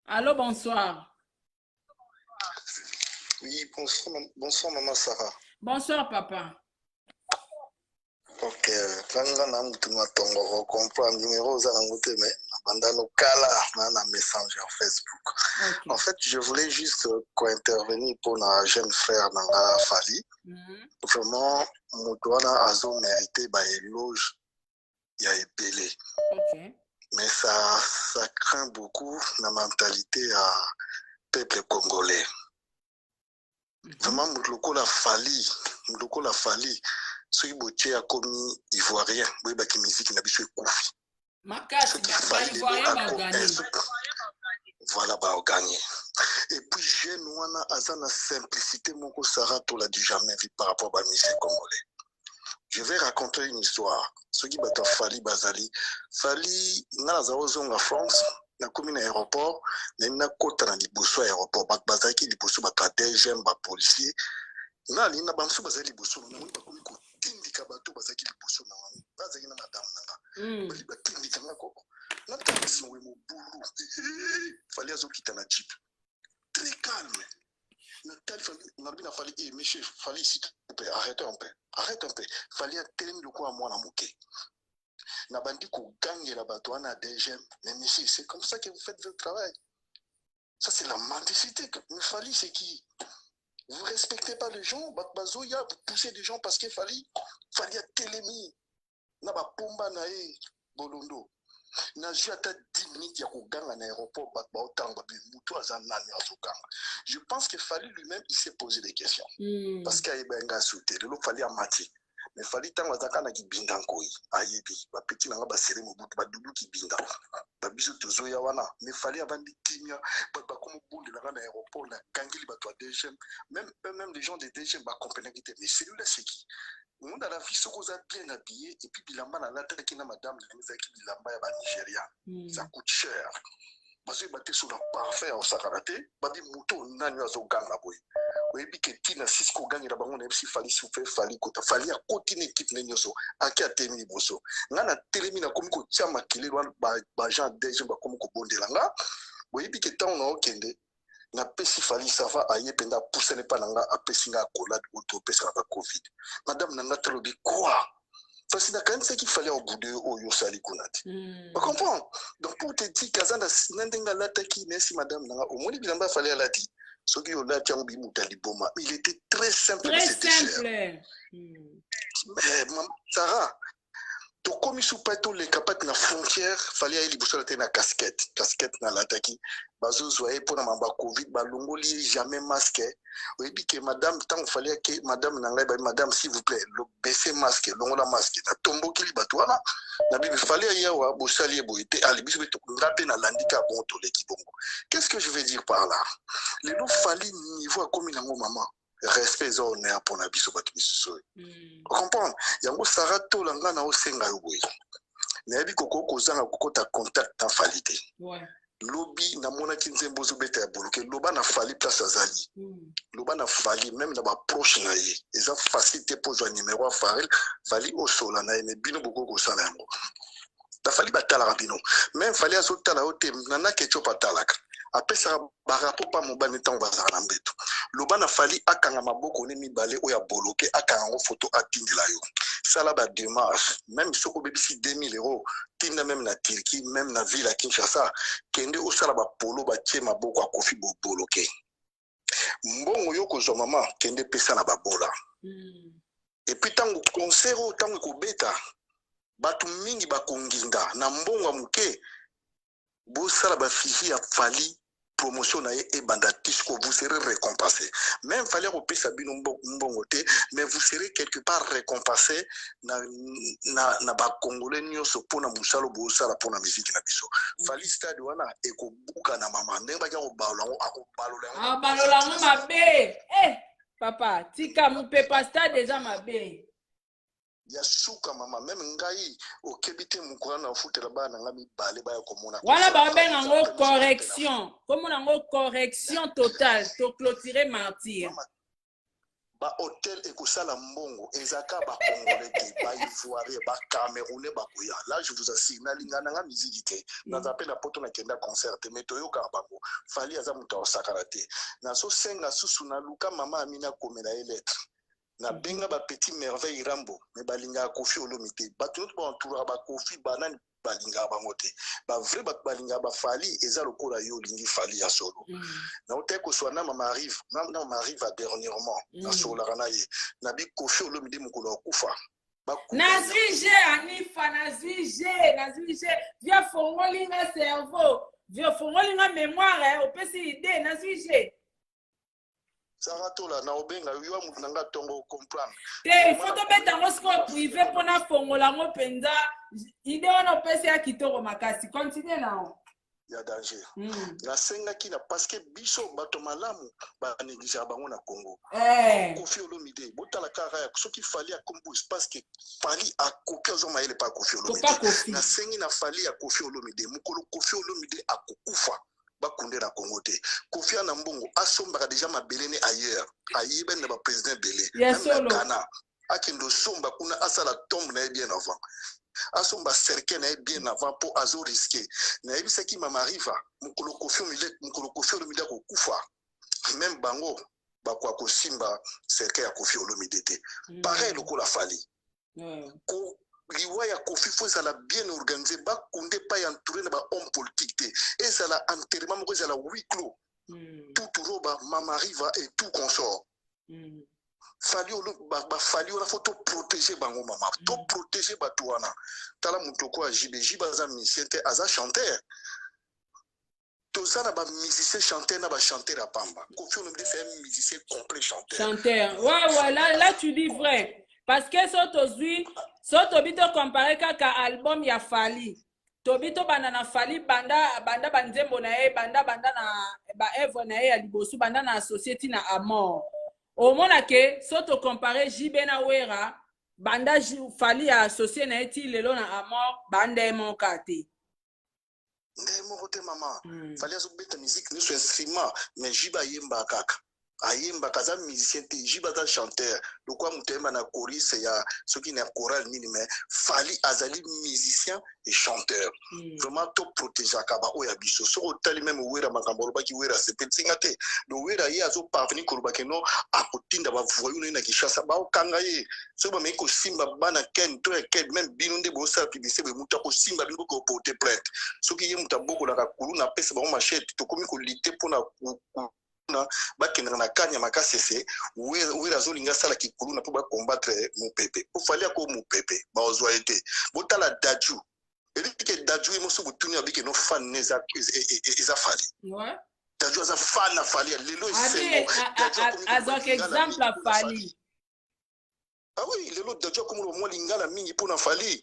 Allô, bonsoir. Oui, bonsoir maman Sarah. Bonsoir papa. Ok, kanga na mutu na tongo comprendre numéro za ngote mais bandano kala na messenger Facebook. Okay. En fait, je voulais juste intervenir pour un jeune frère Nanga Fali. Vraiment mutuana azo mérité ba éloge ya epelé. OK. Mais ça craint beaucoup la mentalité à peuple congolais. Vraiment mutloko la Fali. Ce qui botie a commis ivoirien, oui bah qui musique n'a pas koufi. Makasi, ivoirien va gagner. Voilà, bah gagner. Et puis jeune wana azana simplicité moko Sarah to l'a dit jamais vu par rapport à musique congolais. Je vais raconter une histoire. Ce qui bat Fali Bazali, Fali na zaozonga France, na commune aéroport, na kota na liboso aéroport, bak bazaki liboso ba DGM ba policier. Na lina bamsu bazali liboso na moni ba komi ko tindika bato bazaki liboso na wani. Bazaki na madame nanga. Bali ba tindika ngako. Na taxi mo bulu. Fali azokita na jeep. Très calme. Na Fali, monsieur, Fali, s'il te plaît, arrête un peu. Fali a tellement de quoi à moi, mouké. Na bandi ko gagne la bateau na DGM. Mais monsieur, c'est comme ça que vous faites votre travail. Ça, c'est la mendicité. Mais Fali, c'est qui? Vous respectez pas les gens, Bazoya, vous poussez des gens parce que Fali a télémi. Na ba pomba na e Bolondo. Na joué à 10 minutes, il y a un aéroport, je pense qu'il fallait lui-même, il s'est posé des questions. Parce qu'il y a un sauté, il fallait un mati. Mais il fallait tant que qui bindan koi, ayebi, ba petit nanga ba serré mo bout, ba doudou qui binda. Ba biso tozo ya wana, mais il fallait avant de timia, ba comme bout de l'aéroport, la gangili ba toi DGM, même les gens des DGM ba comprendre qui était, mais celui-là c'est qui? On a la vie sokoza bien habillé et puis bilamba na lata qui na madame la qui bilamba ya ba Nigeria. Ça coûte cher. Parce que baté sur la parfait au sakarate, ba di moto nani azo ganga boy. Oui bi ke tina Cisco gagne la bango na si Fali souffre Fali kota Fali a continue équipe nenyoso aki atemi boso. Ngana telemi na komi ko tia makile ba Jean DG ba komi ko bondelanga. Oui bi ke ta on a okende. Na pesi Fali ça va aye penda pousser ne pas nanga apesi nga collade auto pesa na Covid. Madame nanga talobi quoi? Parce que quand c'est qu'il fallait au bout de Oyo Sali Kunati. Tu comprends? Donc pour te dire kazana nandenga lataki merci madame nanga au moins bilamba fallait la dit. Ce qui là tiang bi mutaliboma, il était très simple. Très simple. Mais Sarah to komi sous pato les capables na frontière fallait aller liboso la casquette na lataki bazo zoye pour na mamba Covid balongoli jamais masque. Oui puis que madame tant fallait que madame nanga ba madame s'il vous plaît le baisser masque longola masque na tombo kili batwana na bibi fallait ya wa bosali boité ali biso to ngape na landika bon to l'équipe. Qu'est-ce que je veux dire par là? Les loups fallait niveau comme nango maman. Respect honneur pour na biso bato biso. Comprendre? Yango Sarah to langa na osenga yo boy. Na bi koko kozanga kokota contact ta falité. Ouais. Lobi na mona kinzembo zo beta ya boloke loba na fali place azali. Loba na fali même na ba proche na ye. Eza facilité pour joindre numéro à fali au sola na eme bino boko ko sala yango. Ta fali batala rapino. Même fali azotala ote nana kecho patalaka. Après ça barapo pa mobani tango bazala mbeto. Loba na fali akanga maboko ne mibale oya boloke akanga photo atindila yo. Ça ba démarche même soko bebisi 2000 €. Tinda même na Turquie, même na ville à Kinshasa, kende osala ba polo ba tie maboko a kofi bo boloke. Mbongo yoko zo mama kende pesa na babola. Et puis tango concert tango ko beta batu mingi ba konginga na mbongo muke bo sala ba fifi a fali promotion na e bandatis ko vous serez récompensé. Même fallait au pesa bino mbongote mais vous serez quelque part récompensé na ba congolais nyoso pona musalo bo sala pona musique na biso. Fali stade wana e ko buka na mama ndemba ka ko balola ah balola mabe eh papa tika mu pepa stade déjà mabe ya suka mama même ngai okebite mukura na futela bana ngami bale baya komona voilà ba benga ngo correction comme nango correction totale to clôturer martyr ba hôtel ekosala mbongo ezaka ba congolais te ba ivoirien ba camerounais ba koya là je vous assure na lingana nga musique te na zape na poto na kenda concert mais toyoka bango fali aza muta osakara te na so senga susu na luka mama amina komela lettre na benga ba petit merveille rambo mais balinga kofi olomite bato ba entoura ba kofi banani balinga bango te ba vrai balinga ba fali eza lokola yo lingi fali ya solo na ote ko swana mama arrive na m'arrive à dernièrement na solo kana ye na bi kofi olomide mukolo kufa nazije anifa nazije via fongolinga cerveau via fongolinga mémoire opesi idée nazije Saratola na obenga yo mutu nanga tongo comprendre te photo beta ngo siko privé pona fongola ngo penza idée ono pesi ya kitoko makasi continue na ya danger na senga kina parce que biso bato malamu ba négligera bango na Congo Kofi Olomide botala kara ya soki fali ya compose parce que fali a copier zo maele pa Kofi Olomide na sengi na fali ya Kofi Olomide mukolo Kofi Olomide akokufa bakunde na Congo te Kofi na mbongo asomba déjà mabelene ailleurs ayibe na ba président belé même Ghana akendo somba kuna asala tombe na bien avant asomba cercle na bien avant pour azo risquer na ebisaki mama riva mukolo Kofi Olomide ko kufa même bango bakwa ko simba cercle ya Kofi Olomide te pareil lokola fali ko liwa ya Kofi faut ça la bien organisé ba kunde pas entouré na ba homme politique te et ça la enterrement moko ça la huis clos tout roba mama riva et tout consort fali fali on a faut protéger bango mama to protéger batuana tala mutoko a jibe za musicien te aza chanteur tozana ba musicien chanteur na ba chanteur à pamba Kofi Olomide c'est un musicien complet chanteur ouais là tu dis vrai parce que soto bito comparer kaka album ya fali tobito banda na fali banda banzembo na ye banda na ba œuvre na ye ya libosu banda na société na amor omona ke soto comparer jibe na wera banda fali ya associé na eti lelo na amor banda emoka te ndemo te mama fali azo beta musique ni so instrument mais jiba yemba kaka ayemba kaza musicien te jiba ta chanteur lokwa mutemba na choriste ya soki na choral nini mais fali azali musicien et chanteur vraiment to protéger kaba oya biso so otali même wera makambo baki wera sepetsinga te do wera ye azo parvenir kolobake no akotinda ba voyou na Kinshasa ba okanga ye so ba meko simba bana ken to ken même binunde bo sa publicité be muta ko simba bingo ko porter plainte soki ye muta boko na kakulu na pesa ba machette to komi ko lité pona bakendaka na kanya makasese wera zolinga sala kikulu na po ba combattre mopepe o fali ko mopepe ba ozwa ete botala daju elike daju emoso butuni abike no fan neza eza fali daju aza fan na fali lelo isengo azok exemple a fali oui lelo daju comme mo lingala mingi pona fali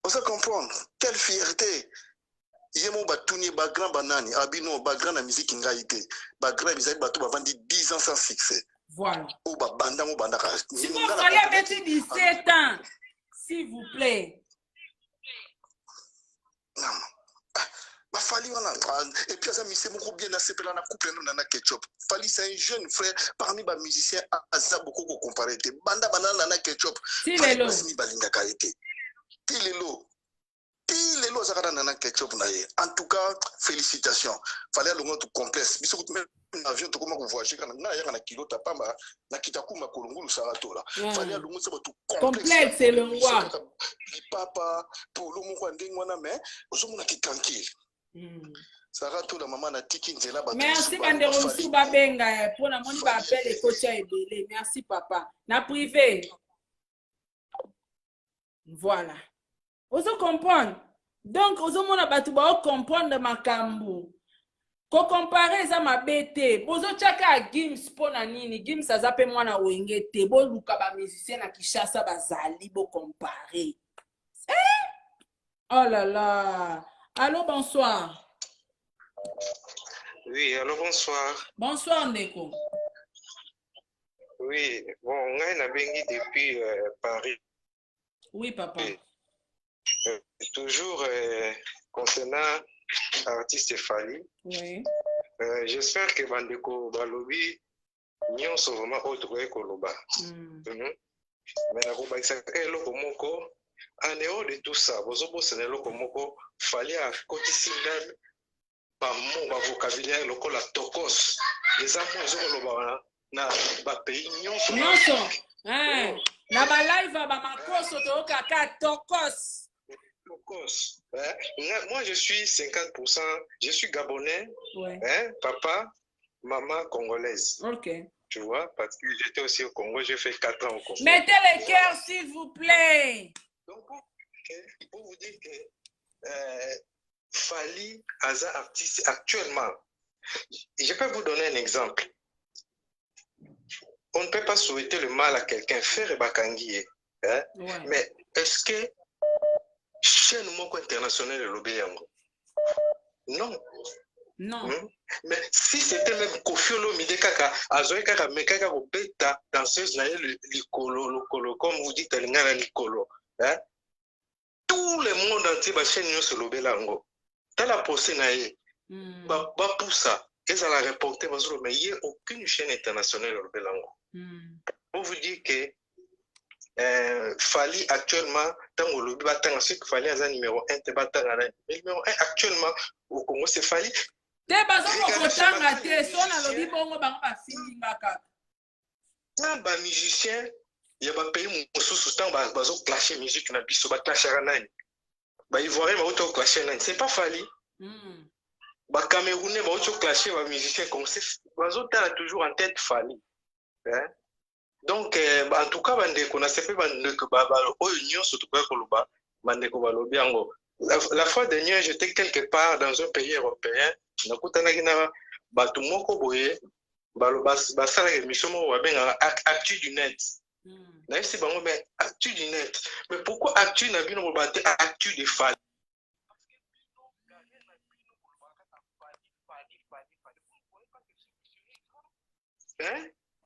on se comprendre quelle fierté yemo batuni ba grand banani abino ba grand na musique ngaité ba grand bizali bato ba vandi 10 ans sans succès voilà o ba banda mo banda ka si vous fallait avec 17 ans s'il vous plaît non ba fali wana et puis ça mise moko bien na sepela na couple na ketchup fali c'est un jeune frère parmi ba musiciens asa beaucoup ko comparer te banda banana na ketchup fali ni balinga ka été tilelo lelo zakara nana ketchup na ye en tout cas félicitations fallait longo tout complexe biso même avion to comment voyager kana na yanga na kilo tapamba na kitakuma kolongulu saratola fallait longo ça tout complexe c'est le roi papa pour le moko ndengwa na mais ozomona ki tranquille saratola mama na tiki nzela ba merci bandero msu babenga pona moni ba appel et coach ebele merci papa na privé voilà ozo comprendre donc ozo mona batu ba comprendre makambu ko comparer za mabete bozo chaka Gims pona nini Gims azape mwana wenge te bo luka ba musicien na Kinshasa bazali bo comparer oh là là allô bonsoir oui allô bonsoir ndeko oui bon ngai na bengi depuis Paris Oui, papa. Toujours concernant artiste Fally. Oui. J'espère que bandeko balobi nyonso vraiment autre koloba. Mais nakobakisa eloko moko en dehors de tout ça, bozobosana eloko moko Fally akotisi ndani ba vocabulaire lokola tokos. Les amours ezokoloba na ba pays nyonso. Na ba live ba makoso to kaka tokos. Tokos. Moi je suis 50%, je suis gabonais. Ouais. Papa, maman congolaise. OK. Tu vois, parce que j'étais aussi au Congo, j'ai fait 4 ans au Congo. Mettez les cœurs, s'il vous plaît. Donc, pour vous dire que Fally, Aza artiste actuellement, je peux vous donner un exemple. On ne peut pas souhaiter le mal à quelqu'un, faire bakangi, mais est-ce que chaîne moko internationale de l'Obeyango? Non. Non. Mais si c'était même Kofi Olomide kaka azoe kaka mekaka ko beta danseuse na le likolo comme vous dites alingana likolo, tout le monde entier ba chaîne yo se lobelango. Dans la procès na ye ba poussa et ça la reporter bazolo mais il y a aucune chaîne internationale de lobelango. Pour vous dire que Fally actuellement tant au lobby battant ensuite Fally a numéro 1 te battant numéro 1 actuellement au Congo c'est Fally. Te bazo kokotanga te so na lobi bongo bango ba filinga kaka. Tant ba musicien ya ba pays mosusu tant bazo clasher musique na biso ba clasher nani. Ba ivoirien ba auto clasher nani, c'est pas Fally. Ba camerounais ba auto clasher ba musicien comme c'est bazo tala toujours en tête Fally. Donc en tout cas bande ko na sepe bande ko ba union surtout ko koloba bande ko balobi yango. La fois dernière j'étais quelque part dans un pays européen. Nakutanaki na bato moko boye basala émission moko babenga actu du net. Na yesi bango mais actu du net. Mais pourquoi actu na bino bate actu de Fally?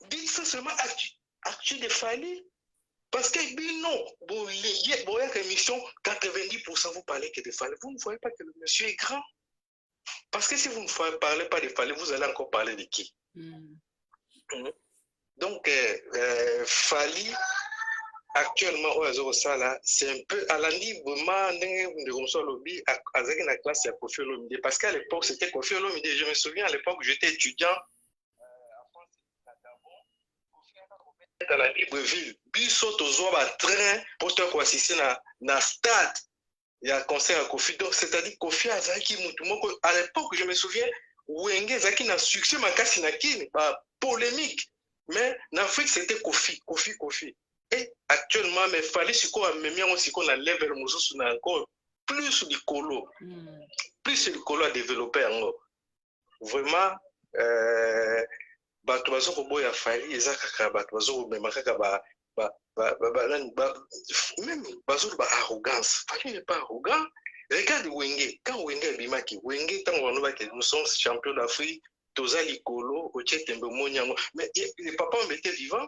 Dis ça seulement actu de Fally. Parce que bino boye émission 90% vous parlez que de Fally. Vous ne voyez pas que le monsieur est grand. Parce que si vous ne parlez pas de Fally, vous allez encore parler de qui? Donc, Fally, actuellement, c'est un peu à l'andi, avec la classe à Kofi Olomide. Parce qu'à l'époque, c'était Kofi Olomide. Je me souviens, à l'époque, j'étais étudiant à la Libreville. Biso tozoa train pour te assister na stade. Il y a un concert à Kofi, donc c'est-à-dire Kofi Azaki Mutumoko. À l'époque, je me souviens, Wenge Zaki n'a succès, ma casse n'a pas polémique. Mais en Afrique, c'était Kofi. Et actuellement, mais Fally si quoi, même si on a level Moussous, on a encore plus de colo. Plus de colo à développer. Vraiment, bato bazo ko boya Fally ezaka bato bazo même bazo ba arrogance. Fally n'est pas arrogant. Regarde Wenge, quand Wenge bimaki, Wenge tant on va que nous sommes champions d'Afrique, toza likolo, ochetembe monyango. Mais les papas étaient vivants.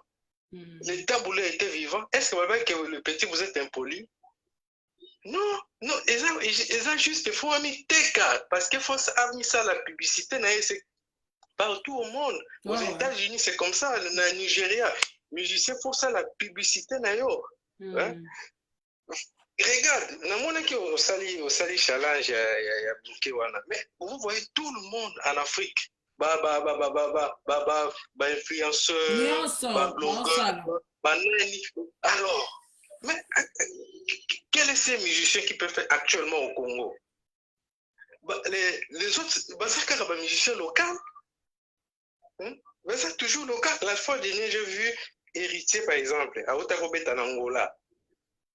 Les taboulés étaient vivants. Est-ce que le petit vous êtes impoli? Non, ils ont juste faut mis teka parce qu'il faut amener ça la publicité c'est partout au monde. Aux États-Unis, c'est comme ça. Au Nigeria, musicien faut ça la publicité Regarde, au Sali challenge mais vous voyez tout le monde en Afrique. Influenceurs, blogueurs, alors, mais quels sont ces musiciens qui peuvent faire actuellement au Congo? Les autres, c'est un musicien local. Mais c'est toujours local. La fois dernière, j'ai vu Héritier, par exemple, à Otakobet en Angola.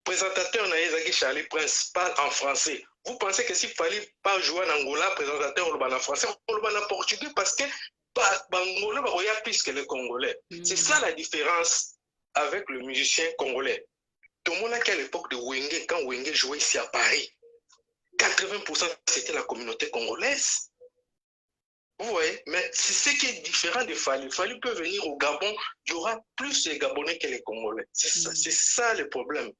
Présentateur Naïzaki Charlie Prince parle en français. Vous pensez que s'il fallait pas jouer en Angola, présentateur on le en français, on le en portugais parce que Angola va plus que les Congolais. C'est ça la différence avec le musicien congolais. Tout le monde a qu'à l'époque de Wenge, quand Wenge jouait ici à Paris, 80% c'était la communauté congolaise. Vous voyez, mais c'est ce qui est différent de Fally. Fally peut venir au Gabon, il y aura plus de Gabonais que les Congolais. C'est ça le problème.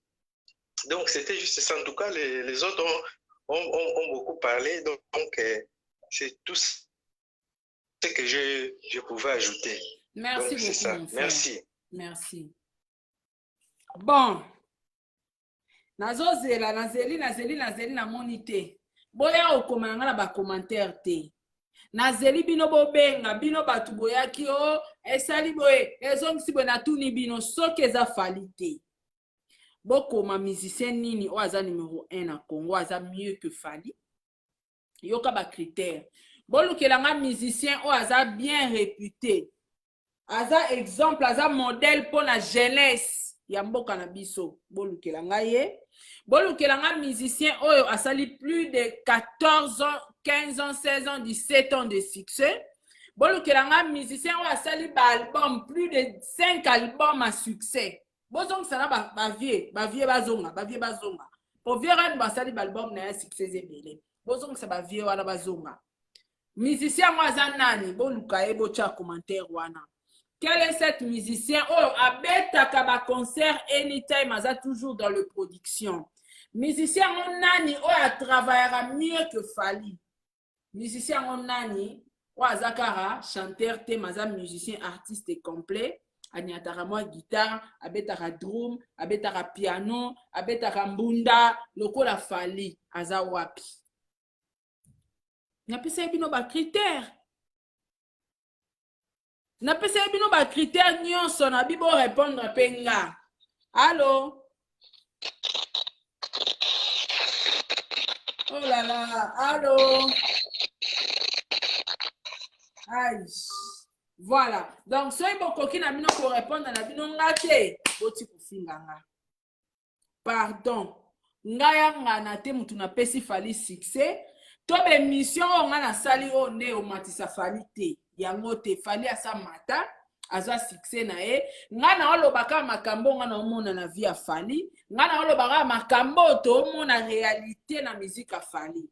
Donc, c'était juste ça. En tout cas, les autres ont beaucoup parlé. Donc, c'est tout ce que je pouvais ajouter. Merci donc, beaucoup, ça. mon frère. Merci. Merci. Bon. Nazozela, nazeli na monite. Boya okomanga na ba commentaire te. Nazeli bino bobenga, bino batu boyaki o, esali boye, ezongisi boye na tuni bino, soki eza fali te. Bokoma musicien nini o aza numéro 1 na Congo, aza mieux que Fali. Yoka ba critère. Bolukelanga musicien o aza bien réputé. Aza exemple, aza modèle pour la jeunesse. Ya mboka na biso. Bolukelanga ye. Bolukelanga musicien oyo asali plus de 14 ans, 15 ans, 16 ans, 17 ans de succès. Bolukelanga musicien oyo asali ba album, plus de 5 albums à succès. Bozong sana ba vie bazonga. Po vie ran basali ba album na ya succès ebele. Bozong sa ba vie wana bazonga. Musicien mo aza nani? Boluka ye bocha commentaire wana. Quel est cet musicien? Oh, abetaka ba concert anytime, aza toujours dans le production. Musicien mon nani, oh, a travaillera mieux que Fali. Musicien mon nani, oh, azakara, chanteur, te, maza musicien, artiste complet. Aniatara moi guitare, abetara drum, abetara piano, abetara mbunda, lokola Fali, aza wapi. Napesa bino ba critère. Napesa bino ba critère nyonso na bibo répondre penga. Allô? Oh là là, allô? Aïe. Voilà. Donc, soyez bon coquine na bino pour répondre na bino ngate. Boti kufinganga. Pardon. Ngaya ngana te mutu na pesi Fali succès. Tobe mission nga na sali o ne o matisa Fali te. Yango te Fali asa mata. Azwa succès na e. Nga na olobaka makambo nga na omona na vie a Fali. Nga na olobaka makambo to omona réalité na musique a Fali.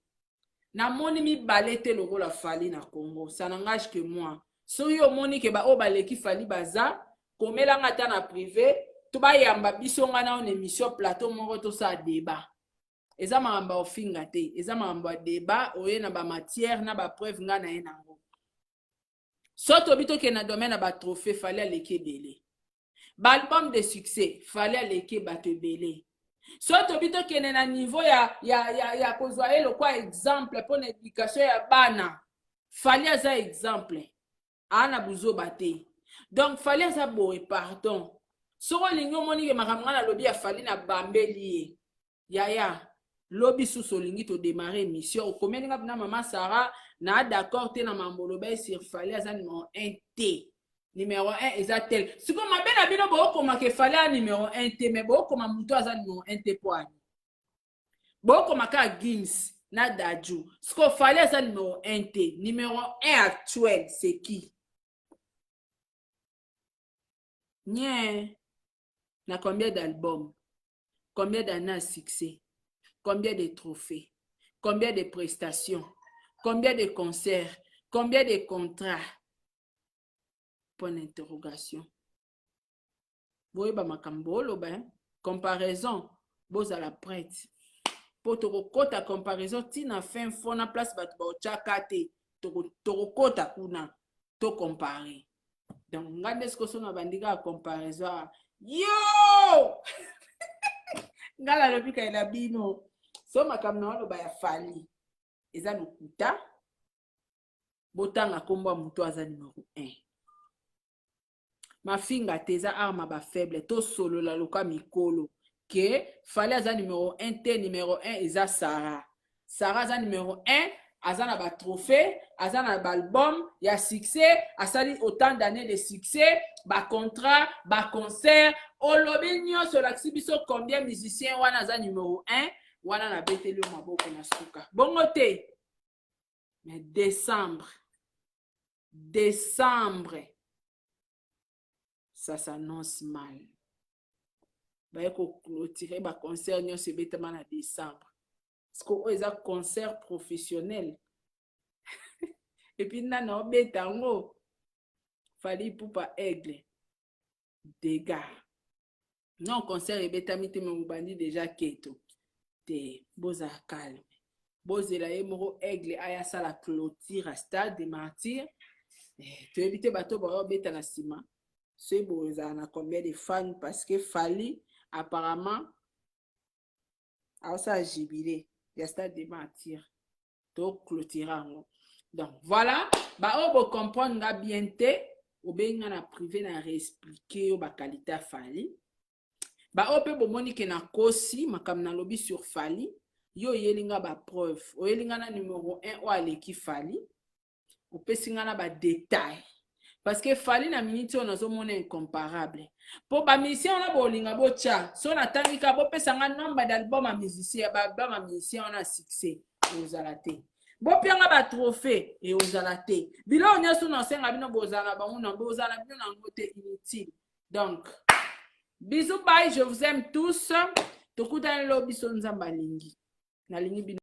Na moni mi balete logo la Fali na Congo. Ça n'engage que moi. So yo moni ke ba o baleki Fali baza. Komela nga ta na privé. Tuba yamba biso nga na on émission plateau moko to sa débat. Eza maamba ofinga te. Eza maamba débat. Oye na ba matière na ba preuve nga na enango. Soto bito ke na domaine ba trophée Fali aleki belé. Ba album de succès Fali aleki bato belé. Soto bito ke na niveau ya kozwa elo kwa exemple pour l'éducation ya bana. Fali aza exemple. Ana buzo bate. Donc Fali aza boye pardon. Soko lingo moni ke makamanga na lobi ya Fali na bambeli yaya lobi sous olingi to démarrer mission okomeni nga na mama Sarah na d'accord te na mambolo ba sur Fali aza numéro 1 T. Numéro 1 eza tel. Siko mabe na bino bo koma ke Fali a numéro 1 T mais bo koma muto aza numéro 1 T poani. Bo koma ka Gims na Daju. Siko Fali aza numéro 1 T. Numéro 1 actuel c'est qui? Nye. Na combien d'albums? Combien d'années à succès? Combien de trophées? Combien de prestations? Combien de concerts? Combien de contrats? Point d'interrogation. Boyeba makambolo ben comparaison boza la prête. Pour kota comparaison tina fin fona place bat ba chakate to kota kuna to comparer. Donc ngande ce que sona bandika comparaison yo ngala lobika ila bino so makamna walo ba ya Fali eza lokuta botanga komba muto aza numéro 1 mafinga teza arma ba faible to solo la loka mikolo ke Fali aza numéro 1 te numéro 1 eza Sarah aza numéro 1 aza na ba trophée aza na ba album ya succès asali autant d'années de succès ba contrat ba concert olobi nyonso laksi biso combien musicien wana aza numéro 1 wana na beteli o maboko na suka bongo te mais décembre ça s'annonce mal ba ko clôturer ba concert nyonso betama na décembre parce que eza concert professionnel et puis nana obetango Fali Ipupa aigle dégâts non concert ebetami te me mobandi déjà keto te boza calme bozela ye moko aigle aya sala clôture à stade de martyr toyebi te bato bayobeta na nsima so bozala na combien de fans parce que Fally apparemment aosala jubilé ya stade de martyr to clôture yango. Donc voilà baoyo bocomprendre nga bien te obenga na privé na réexpliquer yo bakalite ya Fally baoyo mpe bomoni ke na kosi makambo na lobi sur Fally yo oyelinga bapreuve oyelinga na numéro 1 oyo aleki Fally opesi nga na badetail parce que Fally na minute oyo nazomona incomparable mpo bamusicien wana bolinga botya so natangika bopesa nga nombre d'album ya musicien baalbum ya musicien wana ya succès ozala te bopianga batrophée e ozala te biloko nyonso nasenga bino bozala na bango na bozala bino nango te inutile. Donc bisous bye, je vous aime tous tokutana lelo biso nzambe alingi nalingi bino.